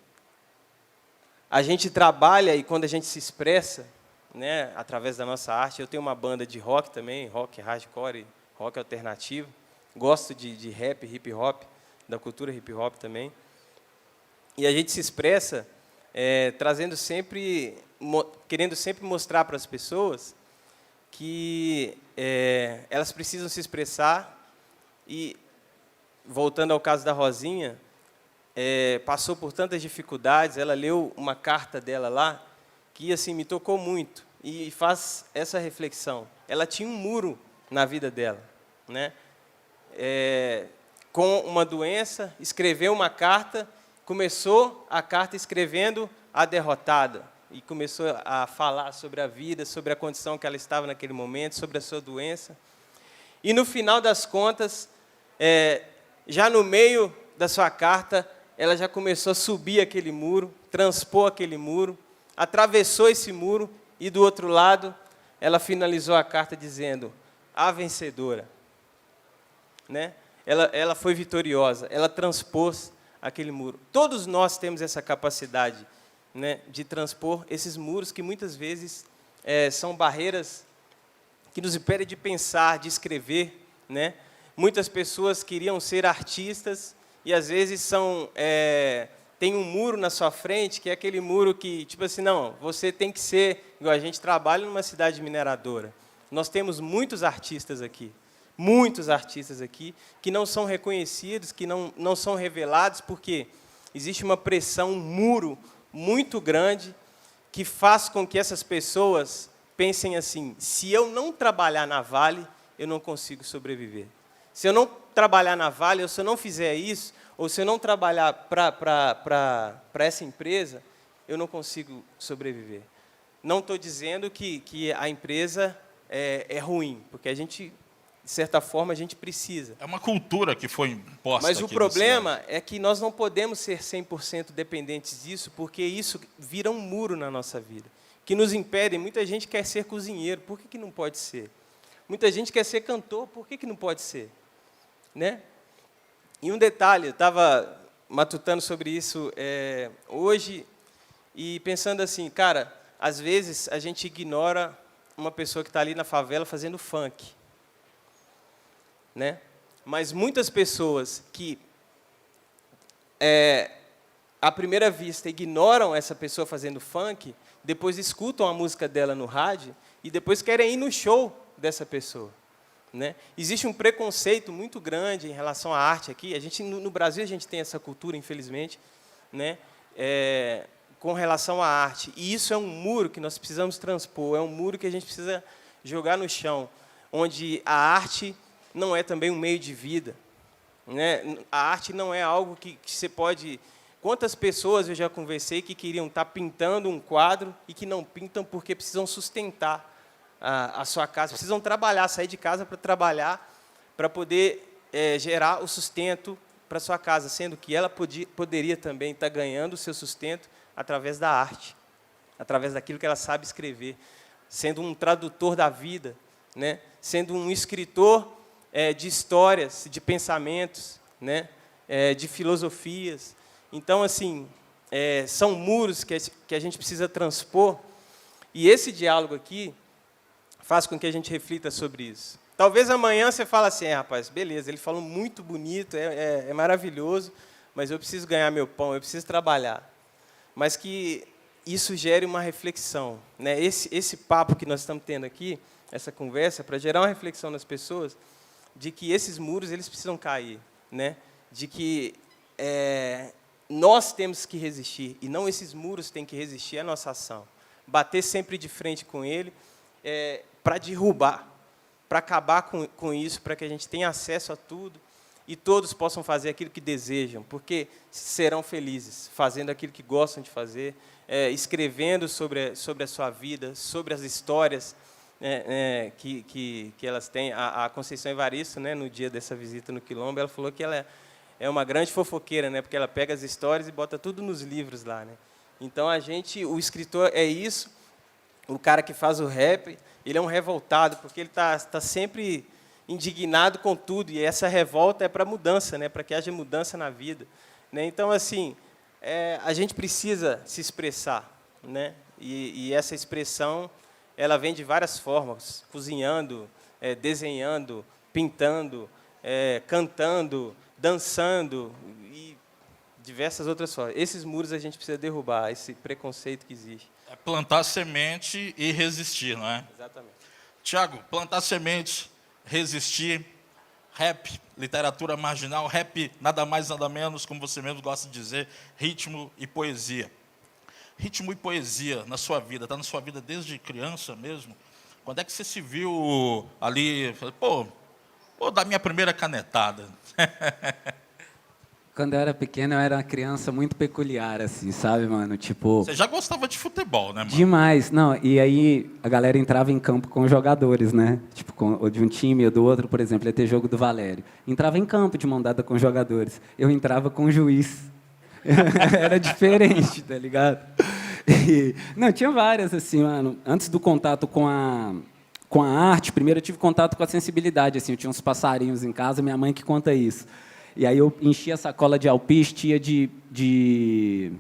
a gente trabalha e quando a gente se expressa, né, através da nossa arte. Eu tenho uma banda de rock também, rock hardcore, rock alternativo. Gosto de rap, hip hop, da cultura hip hop também. E a gente se expressa querendo sempre mostrar para as pessoas que elas precisam se expressar. E, voltando ao caso da Rosinha, passou por tantas dificuldades. Ela leu uma carta dela lá que assim me tocou muito e faz essa reflexão. Ela tinha um muro na vida dela, né? Com uma doença, escreveu uma carta, começou a carta escrevendo a derrotada e começou a falar sobre a vida, sobre a condição que ela estava naquele momento, sobre a sua doença. E no final das contas, já no meio da sua carta, ela já começou a subir aquele muro, transpor aquele muro, atravessou esse muro e, do outro lado, ela finalizou a carta dizendo: a vencedora. Né? Ela foi vitoriosa, ela transpôs aquele muro. Todos nós temos essa capacidade, né, de transpor esses muros que, muitas vezes, são barreiras que nos impedem de pensar, de escrever. Né? Muitas pessoas queriam ser artistas e, às vezes, tem um muro na sua frente, que é aquele muro que, tipo assim, não, você tem que ser... Igual a gente trabalha numa cidade mineradora. Nós temos muitos artistas aqui, que não são reconhecidos, que não são revelados, porque existe uma pressão, um muro muito grande, que faz com que essas pessoas pensem assim: se eu não trabalhar na Vale, eu não consigo sobreviver. Se eu não trabalhar na Vale, ou se eu não fizer isso, ou se eu não trabalhar para essa empresa, eu não consigo sobreviver. Não estou dizendo que a empresa é ruim, porque a gente, de certa forma, a gente precisa. É uma cultura que foi imposta. Mas o problema é que nós não podemos ser 100% dependentes disso, porque isso vira um muro na nossa vida, que nos impede. Muita gente quer ser cozinheiro, por que não pode ser? Muita gente quer ser cantor, por que não pode ser? Né? E um detalhe, eu estava matutando sobre isso hoje e pensando assim, cara, às vezes a gente ignora uma pessoa que está ali na favela fazendo funk. Né? Mas muitas pessoas que, à primeira vista, ignoram essa pessoa fazendo funk, depois escutam a música dela no rádio e depois querem ir no show dessa pessoa. Né? Existe um preconceito muito grande em relação à arte aqui. No Brasil, a gente tem essa cultura, infelizmente, né, com relação à arte. E isso é um muro que nós precisamos transpor, é um muro que a gente precisa jogar no chão, onde a arte não é também um meio de vida, né? A arte não é algo que você pode... Quantas pessoas eu já conversei que queriam estar pintando um quadro e que não pintam porque precisam sustentar a sua casa, precisam trabalhar, sair de casa para trabalhar, para poder gerar o sustento para a sua casa, sendo que ela poderia também estar ganhando o seu sustento através da arte, através daquilo que ela sabe escrever, sendo um tradutor da vida, né? Sendo um escritor de histórias, de pensamentos, né? De filosofias. Então, assim, são muros que a gente precisa transpor, e esse diálogo aqui faz com que a gente reflita sobre isso. Talvez amanhã você fale assim, rapaz, beleza, ele falou muito bonito, é maravilhoso, mas eu preciso ganhar meu pão, eu preciso trabalhar. Mas que isso gere uma reflexão, né? Esse papo que nós estamos tendo aqui, essa conversa, para gerar uma reflexão nas pessoas, de que esses muros eles precisam cair, né? De que nós temos que resistir, e não esses muros têm que resistir à nossa ação. Bater sempre de frente com ele, para derrubar, para acabar com isso, para que a gente tenha acesso a tudo, e todos possam fazer aquilo que desejam, porque serão felizes, fazendo aquilo que gostam de fazer, escrevendo sobre a sua vida, sobre as histórias que elas têm. A Conceição Evaristo, né, no dia dessa visita no Quilombo, ela falou que ela é uma grande fofoqueira, né, porque ela pega as histórias e bota tudo nos livros lá, né. Então, o escritor é isso, o cara que faz o rap, ele é um revoltado, porque ele está sempre indignado com tudo, e essa revolta é para mudança, né, para que haja mudança na vida, né. Então, assim, a gente precisa se expressar, né, e essa expressão ela vem de várias formas, cozinhando, desenhando, pintando, cantando, dançando e diversas outras formas. Esses muros a gente precisa derrubar, esse preconceito que existe. É plantar semente e resistir, não é? Exatamente. Tiago, plantar semente, resistir, rap, literatura marginal, rap nada mais, nada menos, como você mesmo gosta de dizer, ritmo e poesia. Ritmo e poesia na sua vida, está na sua vida desde criança mesmo? Quando é que você se viu ali, pô, vou dar minha primeira canetada? Quando eu era pequeno, eu era uma criança muito peculiar, assim, sabe, mano? Tipo... Você já gostava de futebol, né, mano? Demais. Não, e aí a galera entrava em campo com os jogadores, né? Tipo, ou de um time ou do outro, por exemplo, ia ter jogo do Valério. Entrava em campo de mão dada com os jogadores. Eu entrava com o juiz. Era diferente, tá ligado? Não, tinha várias, assim, mano. Antes do contato com a arte, primeiro eu tive contato com a sensibilidade, assim. Eu tinha uns passarinhos em casa, minha mãe que conta isso. E aí eu enchia a sacola de alpiste, ia de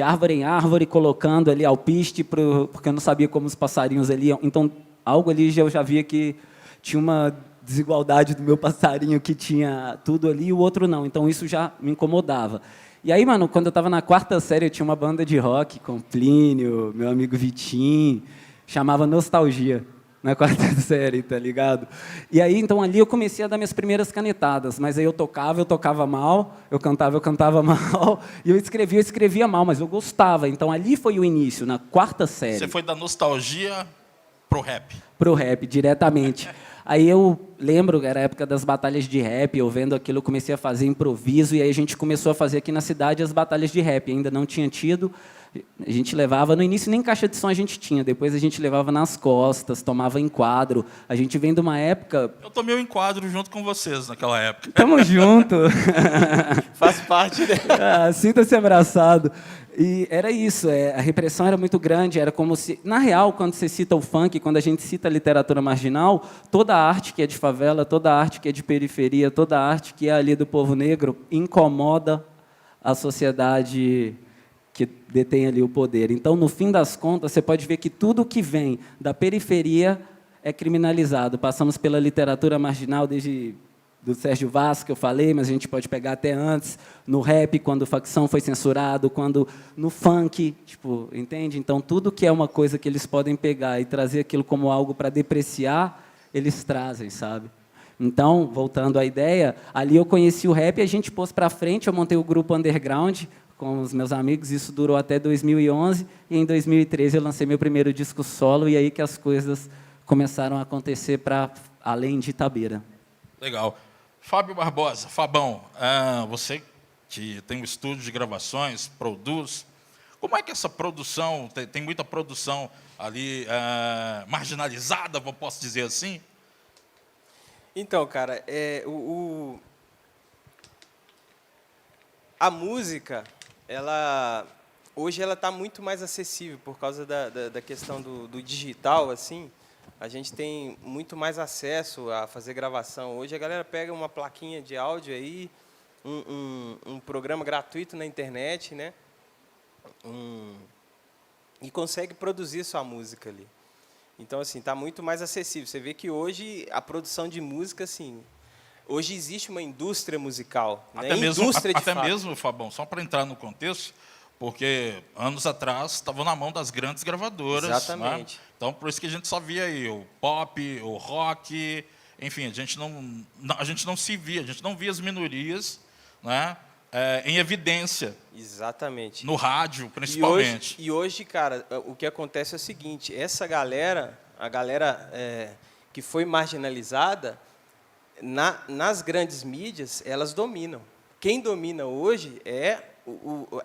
árvore em árvore, colocando ali alpiste, porque eu não sabia como os passarinhos ali iam. Então, algo ali eu já via que tinha uma desigualdade do meu passarinho, que tinha tudo ali e o outro não. Então, isso já me incomodava. E aí, mano, quando eu estava na 4ª série, eu tinha uma banda de rock com Plínio, meu amigo Vitinho, chamava Nostalgia, na 4ª série, tá ligado? E aí, então, ali eu comecei a dar minhas primeiras canetadas, mas aí eu tocava mal, eu cantava mal, e eu escrevia mal, mas eu gostava. Então, ali foi o início, na 4ª série. Você foi da nostalgia pro rap? Pro rap, diretamente. Aí eu lembro, era a época das batalhas de rap, eu vendo aquilo, eu comecei a fazer improviso, e aí a gente começou a fazer aqui na cidade as batalhas de rap. Ainda não tinha tido, a gente levava, no início nem caixa de som a gente tinha, depois a gente levava nas costas, tomava enquadro. A gente vem de uma época... Eu tomei o enquadro junto com vocês naquela época. Tamo junto. Faz parte, né? Sinta-se abraçado. E era isso, a repressão era muito grande, era como se... Na real, quando você cita o funk, quando a gente cita a literatura marginal, toda a arte que é de favela, toda a arte que é de periferia, toda a arte que é ali do povo negro, incomoda a sociedade que detém ali o poder. Então, no fim das contas, você pode ver que tudo que vem da periferia é criminalizado. Passamos pela literatura marginal desde... do Sérgio Vaz, que eu falei, mas a gente pode pegar até antes, no rap, quando o Facção foi censurado, quando no funk, tipo, entende? Então, tudo que é uma coisa que eles podem pegar e trazer aquilo como algo para depreciar, eles trazem, sabe? Então, voltando à ideia, ali eu conheci o rap, a gente pôs para frente, eu montei o grupo Underground, com os meus amigos. Isso durou até 2011 e em 2013 eu lancei meu primeiro disco solo e aí que as coisas começaram a acontecer para além de Itabira. Legal. Fábio Barbosa, Fabão, você que tem um estúdio de gravações, produz, como é que essa produção, tem muita produção ali marginalizada, posso dizer assim? Então, cara, a música, hoje ela está muito mais acessível por causa da questão do digital, assim. A gente tem muito mais acesso a fazer gravação. Hoje a galera pega uma plaquinha de áudio aí, um programa gratuito na internet, né? E consegue produzir sua música ali. Então, assim, está muito mais acessível. Você vê que hoje a produção de música, assim, hoje existe uma indústria musical, né? Até mesmo, Fabão, só para entrar no contexto, porque anos atrás estavam na mão das grandes gravadoras. Exatamente. Né? Então, por isso que a gente só via aí o pop, o rock, enfim, a gente não se via, a gente não via as minorias, né, em evidência. Exatamente. No rádio, principalmente. E hoje, cara, o que acontece é o seguinte, essa galera, a galera que foi marginalizada, nas grandes mídias, elas dominam. Quem domina hoje é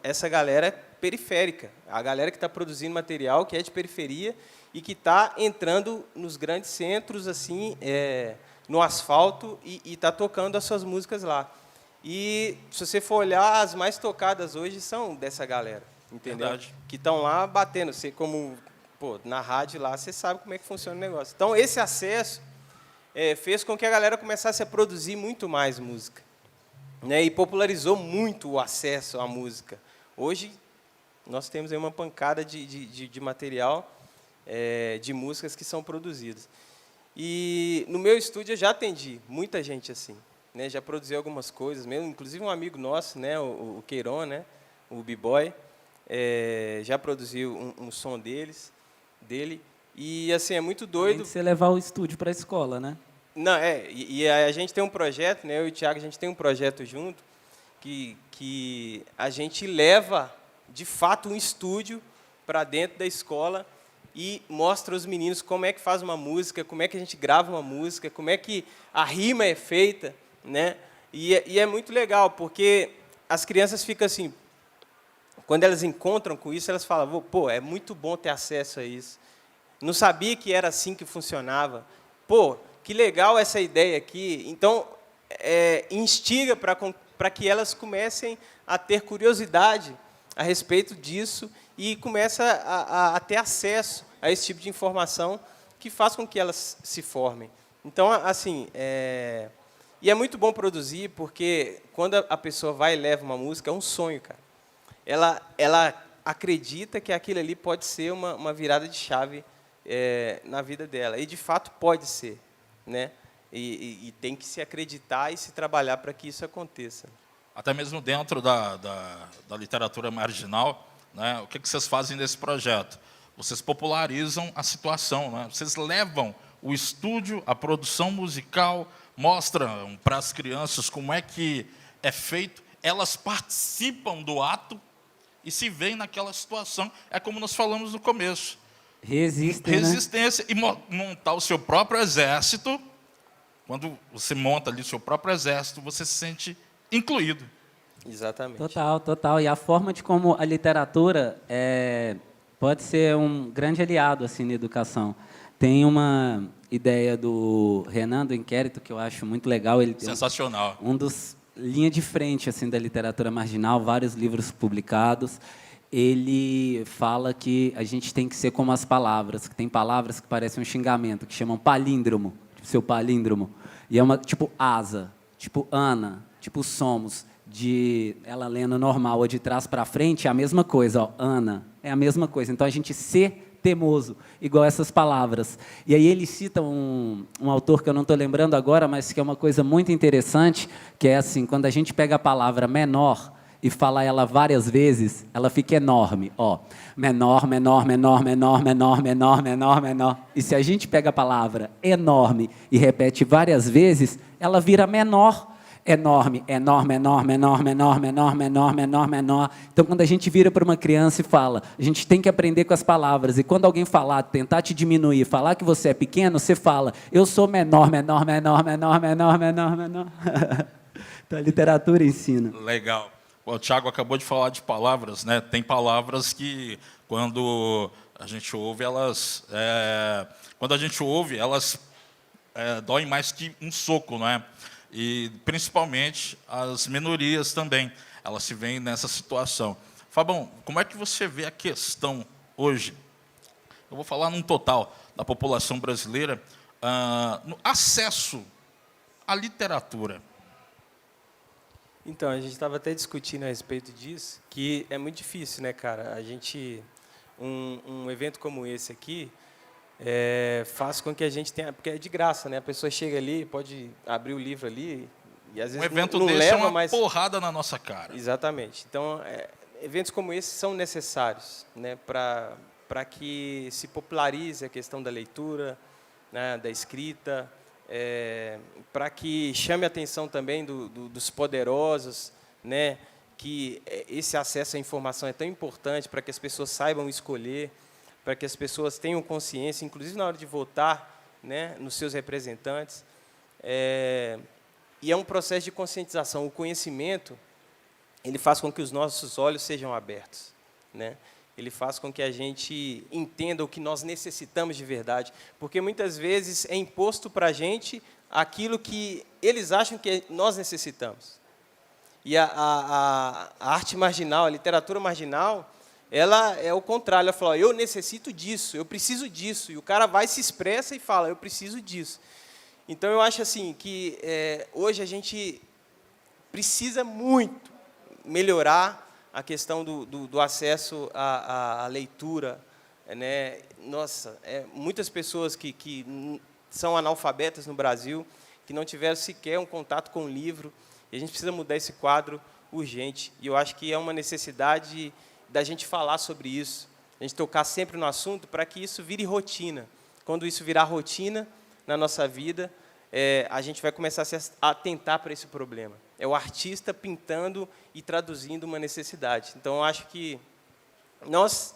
essa galera periférica, a galera que está produzindo material que é de periferia e que está entrando nos grandes centros, assim, no asfalto, e está tocando as suas músicas lá. E, se você for olhar, as mais tocadas hoje são dessa galera, entendeu? Verdade. Que estão lá batendo. Você, como, na rádio lá, você sabe como é que funciona o negócio. Então, esse acesso fez com que a galera começasse a produzir muito mais música, né? E popularizou muito o acesso à música. Hoje, nós temos aí uma pancada de material, de músicas que são produzidas. E, no meu estúdio, eu já atendi muita gente assim. Né, já produziu algumas coisas mesmo, inclusive um amigo nosso, né, o Queiron, né, o B-Boy, já produziu um som dele, e assim, é muito doido. Além de você levar o estúdio para a escola, né? Não, e a gente tem um projeto, né, eu e o Thiago, a gente tem um projeto junto, que a gente leva, de fato, um estúdio para dentro da escola e mostra aos meninos como é que faz uma música, como é que a gente grava uma música, como é que a rima é feita, né? E é muito legal, porque as crianças ficam assim, quando elas encontram com isso, elas falam, pô, é muito bom ter acesso a isso. Não sabia que era assim que funcionava. Pô, que legal essa ideia aqui. Então, instiga para que elas comecem a ter curiosidade a respeito disso e comecem a ter acesso a esse tipo de informação que faz com que elas se formem. Então, assim, e é muito bom produzir, porque quando a pessoa vai e leva uma música, é um sonho, cara. Ela acredita que aquilo ali pode ser uma virada de chave na vida dela. E, de fato, pode ser, né? E tem que se acreditar e se trabalhar para que isso aconteça. Até mesmo dentro da literatura marginal, né, o que vocês fazem nesse projeto? Vocês popularizam a situação, né? Vocês levam o estúdio, a produção musical, mostram para as crianças como é que é feito, elas participam do ato e se veem naquela situação. É como nós falamos no começo. Resistência, né? E montar o seu próprio exército. Quando você monta ali o seu próprio exército, você se sente incluído. Exatamente. Total. E a forma de como a literatura pode ser um grande aliado assim, na educação. Tem uma ideia do Renan, do Inquérito, que eu acho muito legal. Ele sensacional. Um dos linha de frente assim, da literatura marginal, vários livros publicados. Ele fala que a gente tem que ser como as palavras, que tem palavras que parecem um xingamento, que chamam palíndromo, tipo seu palíndromo. E é uma tipo asa, tipo Ana, tipo somos, de ela lendo normal ou de trás para frente, é a mesma coisa, ó, Ana, é a mesma coisa. Então a gente ser temoso, igual essas palavras. E aí ele cita um autor que eu não estou lembrando agora, mas que é uma coisa muito interessante, que é assim, quando a gente pega a palavra menor e fala ela várias vezes, ela fica enorme. Ó, menor, menor, menor, menor, menor, menor, menor, menor. E se a gente pega a palavra enorme e repete várias vezes, ela vira menor. enorme, enorme, enorme, enorme, enorme, enorme, enorme, enorme, enorme. Então, quando a gente vira para uma criança e fala, a gente tem que aprender com as palavras. E quando alguém falar, tentar te diminuir, falar que você é pequeno, você fala, eu sou menor, menor, menor, menor, menor, menor, menor. Então, a literatura ensina. Legal. O Tiago acabou de falar de palavras, né? Tem palavras que, quando a gente ouve, elas doem mais que um soco, não é? E, principalmente, as minorias também, elas se veem nessa situação. Fabão, como é que você vê a questão hoje? Eu vou falar num total da população brasileira, no acesso à literatura. Então, a gente estava até discutindo a respeito disso, que é muito difícil, né, cara? A gente, um evento como esse aqui, faz com que a gente tenha, porque é de graça, né? A pessoa chega ali, pode abrir o livro ali, e às vezes evento não desse leva, é uma mas porrada na nossa cara. Exatamente. Então, eventos como esse são necessários, né, para que se popularize a questão da leitura, né, da escrita, para que chame a atenção também dos poderosos, né, que esse acesso à informação é tão importante para que as pessoas saibam escolher, para que as pessoas tenham consciência, inclusive na hora de votar, né, nos seus representantes. E é um processo de conscientização. O conhecimento, ele faz com que os nossos olhos sejam abertos, né? Ele faz com que a gente entenda o que nós necessitamos de verdade, porque muitas vezes é imposto para a gente aquilo que eles acham que nós necessitamos. E a arte marginal, a literatura marginal, ela é o contrário. Ela fala, eu necessito disso, eu preciso disso. E o cara vai, se expressa e fala, eu preciso disso. Então, eu acho assim que hoje a gente precisa muito melhorar a questão do acesso à leitura, né? Nossa, muitas pessoas que são analfabetas no Brasil, que não tiveram sequer um contato com o livro, e a gente precisa mudar esse quadro urgente. E eu acho que é uma necessidade da gente falar sobre isso, a gente tocar sempre no assunto para que isso vire rotina. Quando isso virar rotina na nossa vida, a gente vai começar a se atentar para esse problema. É o artista pintando e traduzindo uma necessidade. Então, eu acho que nós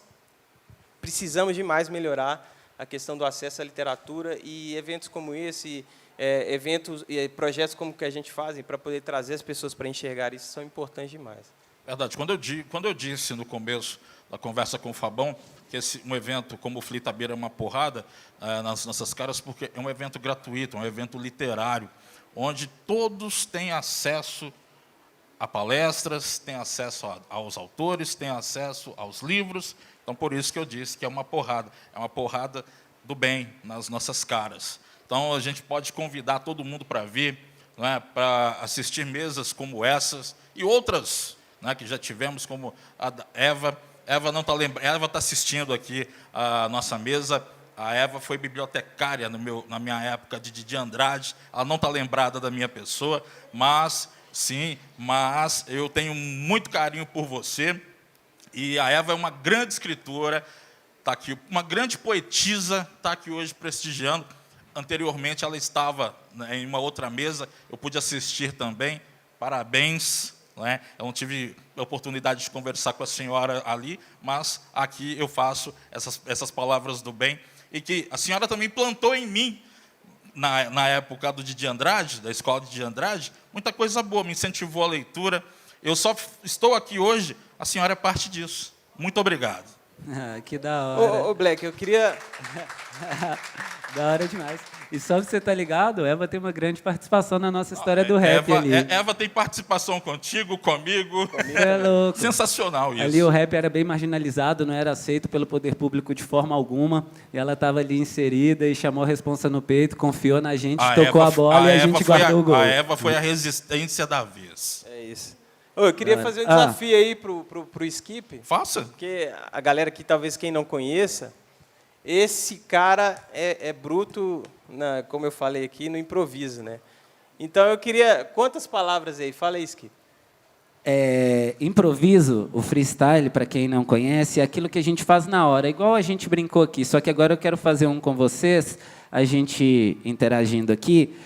precisamos demais melhorar a questão do acesso à literatura, e eventos como esse, eventos e projetos como que a gente faz para poder trazer as pessoas para enxergar isso são importantes demais. Verdade. Quando eu disse no começo da conversa com o Fabão que um evento como o Flitabeira é uma porrada nas nossas caras, porque é um evento gratuito, é um evento literário, onde todos têm acesso a palestras, têm acesso aos autores, têm acesso aos livros. Então, por isso que eu disse que é uma porrada do bem nas nossas caras. Então, a gente pode convidar todo mundo para vir, não é, para assistir mesas como essas e outras, né, que já tivemos, como a da Eva. Eva não está lembrando, Eva está assistindo aqui a nossa mesa. A Eva foi bibliotecária na minha época de Didi Andrade. Ela não está lembrada da minha pessoa, mas eu tenho muito carinho por você. E a Eva é uma grande escritora, está aqui, uma grande poetisa, está aqui hoje prestigiando. Anteriormente ela estava, né, em uma outra mesa, eu pude assistir também. Parabéns. Né? Eu não tive a oportunidade de conversar com a senhora ali, mas aqui eu faço essas palavras do bem, e que a senhora também plantou em mim, na época do Didi Andrade, da escola de Didi Andrade, muita coisa boa, me incentivou a leitura. Eu só estou aqui hoje, a senhora é parte disso. Muito obrigado. Que da hora. Ô, Black, eu queria... Da hora demais. E só pra você estar ligado, Eva tem uma grande participação na nossa história do rap ali. Eva tem participação contigo, comigo. É louco. Sensacional isso. Ali o rap era bem marginalizado, não era aceito pelo poder público de forma alguma. E ela estava ali inserida e chamou a responsa no peito, confiou na gente, tocou a bola e a gente guardou o gol. A Eva foi a resistência da vez. É isso. Ô, eu queria fazer um desafio aí pro Skip. Faça. Porque a galera que talvez quem não conheça, esse cara é bruto, como eu falei aqui, no improviso, né? Então eu queria... Quantas palavras aí? Fala aí, Skip. Improviso, o freestyle, para quem não conhece, é aquilo que a gente faz na hora, igual a gente brincou aqui, só que agora eu quero fazer um com vocês, a gente interagindo aqui.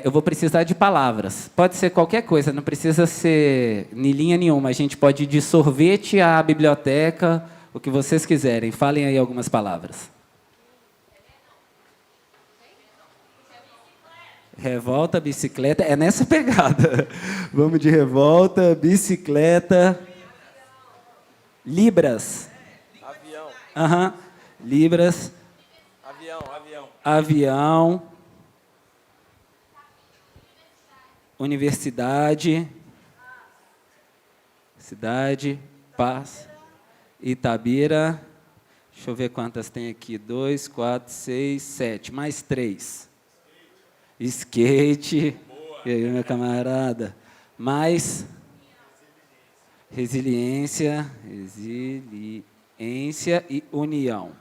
Eu vou precisar de palavras. Pode ser qualquer coisa, não precisa ser em linha nenhuma. A gente pode ir de sorvete à biblioteca, o que vocês quiserem. Falem aí algumas palavras. Revolta, bicicleta. É nessa pegada. Vamos de revolta, bicicleta. Libras. Avião. Aham. Libras. Avião. Avião. Universidade. Cidade. Paz. Itabira. Deixa eu ver quantas tem aqui. 2, 4, 6, 7. Mais 3. Skate. Boa. E aí, minha camarada? Mais. Resiliência. Resiliência e união.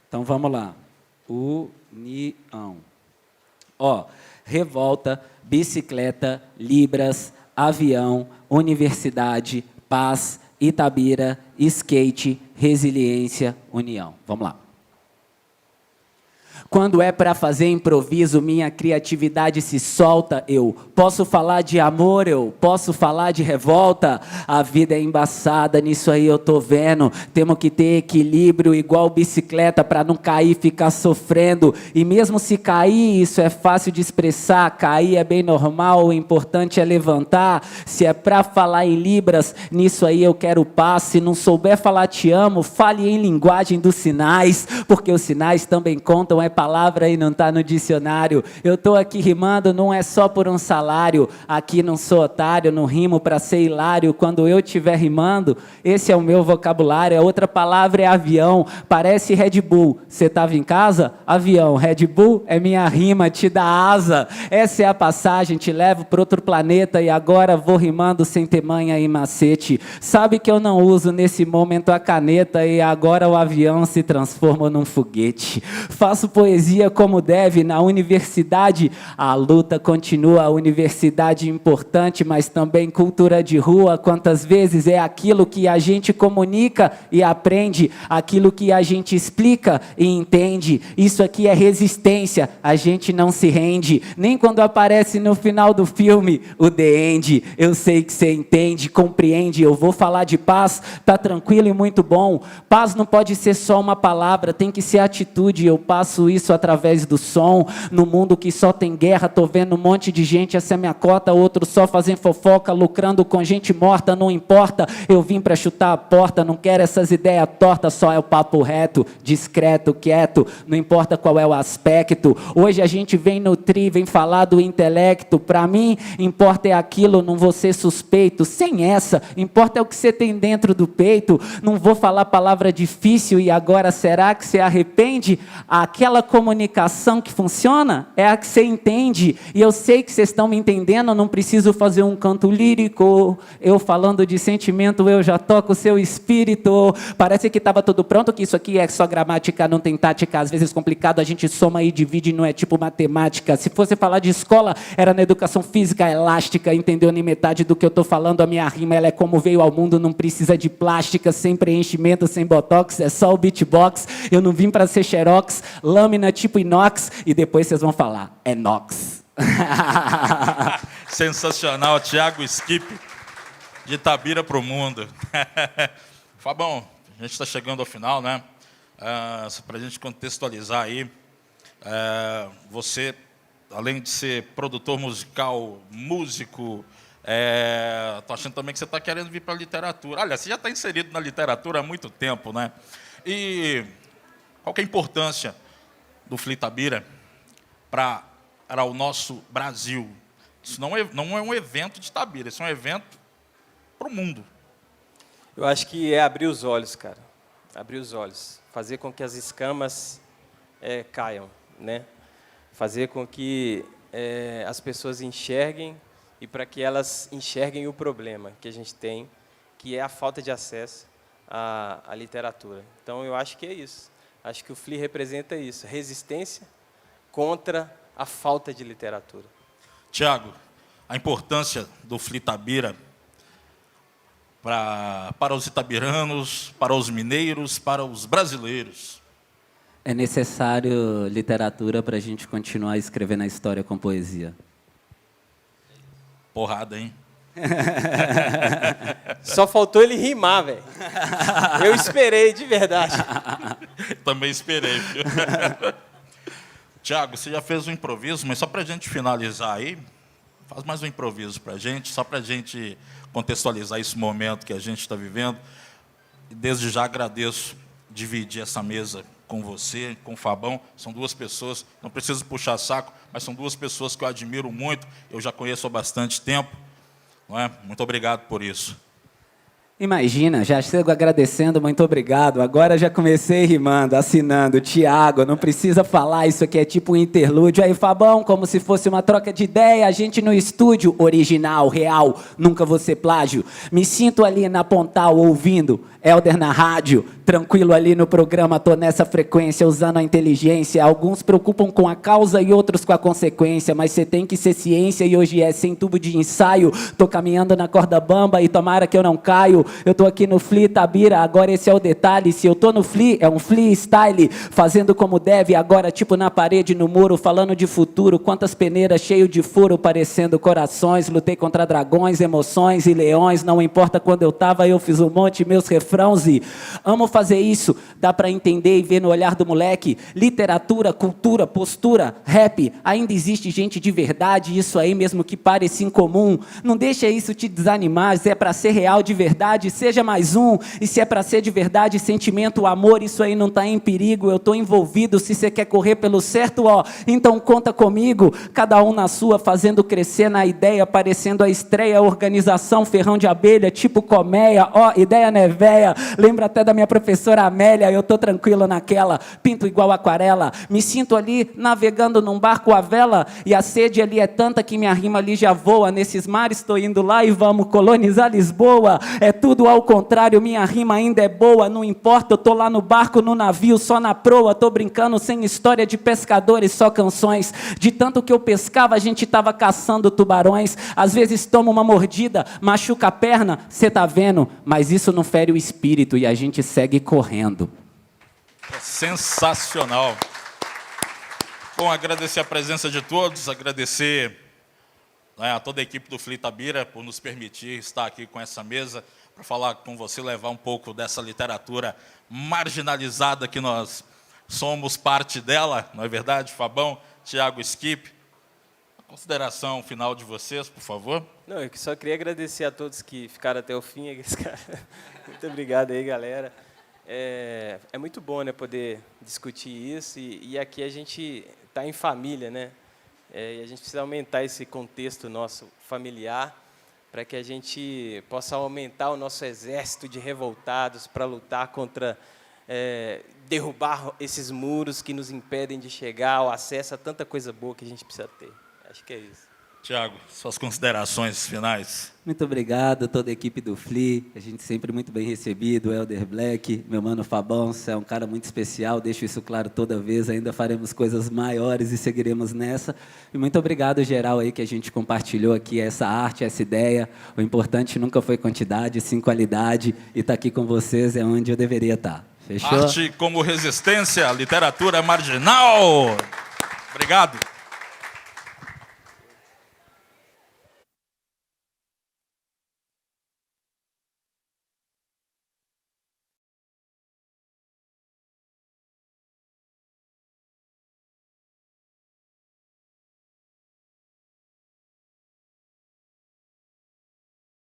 Então, vamos lá. União. Ó, revolta, bicicleta, Libras, avião, universidade, paz, Itabira, skate, resiliência, união. Vamos lá. Quando é para fazer improviso, minha criatividade se solta. Eu posso falar de amor, eu posso falar de revolta. A vida é embaçada, nisso aí eu tô vendo. Temos que ter equilíbrio igual bicicleta para não cair e ficar sofrendo. E mesmo se cair, isso é fácil de expressar. Cair é bem normal, o importante é levantar. Se é para falar em Libras, nisso aí eu quero paz. Se não souber falar te amo, fale em linguagem dos sinais. Porque os sinais também contam, palavra e não está no dicionário. Eu estou aqui rimando, não é só por um salário. Aqui não sou otário, não rimo para ser hilário. Quando eu estiver rimando, esse é o meu vocabulário. A outra palavra é avião, parece Red Bull. Você estava em casa? Avião. Red Bull é minha rima, te dá asa. Essa é a passagem, te levo para outro planeta e agora vou rimando sem ter manha e macete. Sabe que eu não uso nesse momento a caneta e agora o avião se transforma num foguete. Faço poesia como deve na universidade. A luta continua, a universidade importante, mas também cultura de rua. Quantas vezes é aquilo que a gente comunica e aprende, aquilo que a gente explica e entende. Isso aqui é resistência, a gente não se rende. Nem quando aparece no final do filme o The End. Eu sei que você entende, compreende. Eu vou falar de paz, tá tranquilo e muito bom. Paz não pode ser só uma palavra, tem que ser atitude. Eu passo isso através do som. No mundo que só tem guerra, tô vendo um monte de gente, essa é minha cota. Outros só fazem fofoca, lucrando com gente morta. Não importa, eu vim pra chutar a porta. Não quero essas ideias tortas, só é o papo reto, discreto, quieto. Não importa qual é o aspecto. Hoje a gente vem nutrir, vem falar do intelecto. Pra mim, importa é aquilo, não vou ser suspeito. Sem essa, importa é o que você tem dentro do peito. Não vou falar palavra difícil e agora será que você arrepende? Aquela comunicação que funciona é a que você entende. E eu sei que vocês estão me entendendo, eu não preciso fazer um canto lírico. Eu falando de sentimento, eu já toco o seu espírito. Parece que estava tudo pronto, que isso aqui é só gramática, não tem tática. Às vezes complicado, a gente soma e divide, não é tipo matemática. Se fosse falar de escola, era na educação física elástica. Entendeu nem metade do que eu estou falando? A minha rima, ela é como veio ao mundo, não precisa de plástica, sem preenchimento, sem botox, é só o beatbox. Eu não vim para ser xerox, lâmina tipo inox, e depois vocês vão falar, é nox. Sensacional, Thiago Skip, de Itabira para o mundo. Fabão, a gente está chegando ao final, né? Para a gente contextualizar aí, você, além de ser produtor musical, músico, tô achando também que você está querendo vir para a literatura. Olha, você já está inserido na literatura há muito tempo, né? E qual que é a importância do Fli Itabira para o nosso Brasil? Isso não é um evento de Itabira, isso é um evento para o mundo. Eu acho que é abrir os olhos, cara. Abrir os olhos. Fazer com que as escamas caiam, né? Fazer com que as pessoas enxerguem e para que elas enxerguem o problema que a gente tem, que é a falta de acesso à literatura. Então, eu acho que é isso. Acho que o Fli representa isso, resistência contra a falta de literatura. Tiago, a importância do Fli Itabira para os itabiranos, para os mineiros, para os brasileiros. É necessário literatura para a gente continuar escrevendo a história com poesia. Porrada, hein? Só faltou ele rimar, velho. Eu esperei, de verdade. Também esperei, viu? Tiago, você já fez um improviso, mas só para a gente finalizar aí, faz mais um improviso para a gente, só para a gente contextualizar esse momento que a gente está vivendo. E desde já agradeço dividir essa mesa com você, com o Fabão. São duas pessoas, não preciso puxar saco, mas são duas pessoas que eu admiro muito, eu já conheço há bastante tempo. Não é? Muito obrigado por isso. Imagina, já chego agradecendo, muito obrigado. Agora já comecei rimando, assinando. Tiago, não precisa falar, isso aqui é tipo um interlúdio. Aí, Fabão, como se fosse uma troca de ideia, a gente no estúdio, original, real, nunca vou ser plágio. Me sinto ali na Pontal, ouvindo, Helder na rádio, tranquilo ali no programa, tô nessa frequência, usando a inteligência. Alguns preocupam com a causa e outros com a consequência, mas você tem que ser ciência e hoje é sem tubo de ensaio. Tô caminhando na corda bamba e tomara que eu não caio. Eu tô aqui no Fli, Tabira, agora esse é o detalhe. Se eu tô no Fli, é um Fli style, fazendo como deve, agora tipo na parede, no muro, falando de futuro. Quantas peneiras cheio de furo, parecendo corações. Lutei contra dragões, emoções e leões. Não importa quando eu tava, eu fiz um monte, meus refrãos e amo fazer isso. Dá pra entender e ver no olhar do moleque. Literatura, cultura, postura, rap. Ainda existe gente de verdade, isso aí mesmo que pareça incomum. Não deixa isso te desanimar, se é pra ser real de verdade, seja mais um. E se é pra ser de verdade, sentimento, amor, isso aí não tá em perigo. Eu tô envolvido, se você quer correr pelo certo, ó, então conta comigo. Cada um na sua, fazendo crescer na ideia, parecendo a estreia, organização, ferrão de abelha, tipo colmeia, ó, ideia não é véia. Lembra até da minha professora Amélia, eu tô tranquilo naquela, pinto igual aquarela, me sinto ali navegando num barco à vela, e a sede ali é tanta que minha rima ali já voa, nesses mares tô indo lá e vamos colonizar Lisboa, é tudo ao contrário, minha rima ainda é boa, não importa, eu tô lá no barco, no navio, só na proa, tô brincando sem história de pescadores, só canções, de tanto que eu pescava, a gente tava caçando tubarões, às vezes toma uma mordida, machuca a perna, cê tá vendo, mas isso não fere o espírito e a gente segue correndo. Sensacional. Bom, agradecer a presença de todos, agradecer, né, a toda a equipe do Fli Tabira por nos permitir estar aqui com essa mesa, para falar com você, levar um pouco dessa literatura marginalizada que nós somos parte dela, não é verdade, Fabão, Tiago Skip? A consideração final de vocês, por favor. Não, eu só queria agradecer a todos que ficaram até o fim. Muito obrigado aí, galera. É muito bom, né, poder discutir isso, e aqui a gente está em família, né? E a gente precisa aumentar esse contexto nosso familiar para que a gente possa aumentar o nosso exército de revoltados para lutar contra, derrubar esses muros que nos impedem de chegar ao acesso a tanta coisa boa que a gente precisa ter. Acho que é isso. Tiago, suas considerações finais. Muito obrigado a toda a equipe do Fli, a gente sempre muito bem recebido, Helder Black, meu mano Fabão, você é um cara muito especial, deixo isso claro toda vez, ainda faremos coisas maiores e seguiremos nessa. E muito obrigado geral aí que a gente compartilhou aqui essa arte, essa ideia. O importante nunca foi quantidade, sim qualidade, e estar aqui com vocês é onde eu deveria estar. Fechou? Arte como resistência, literatura marginal. Obrigado.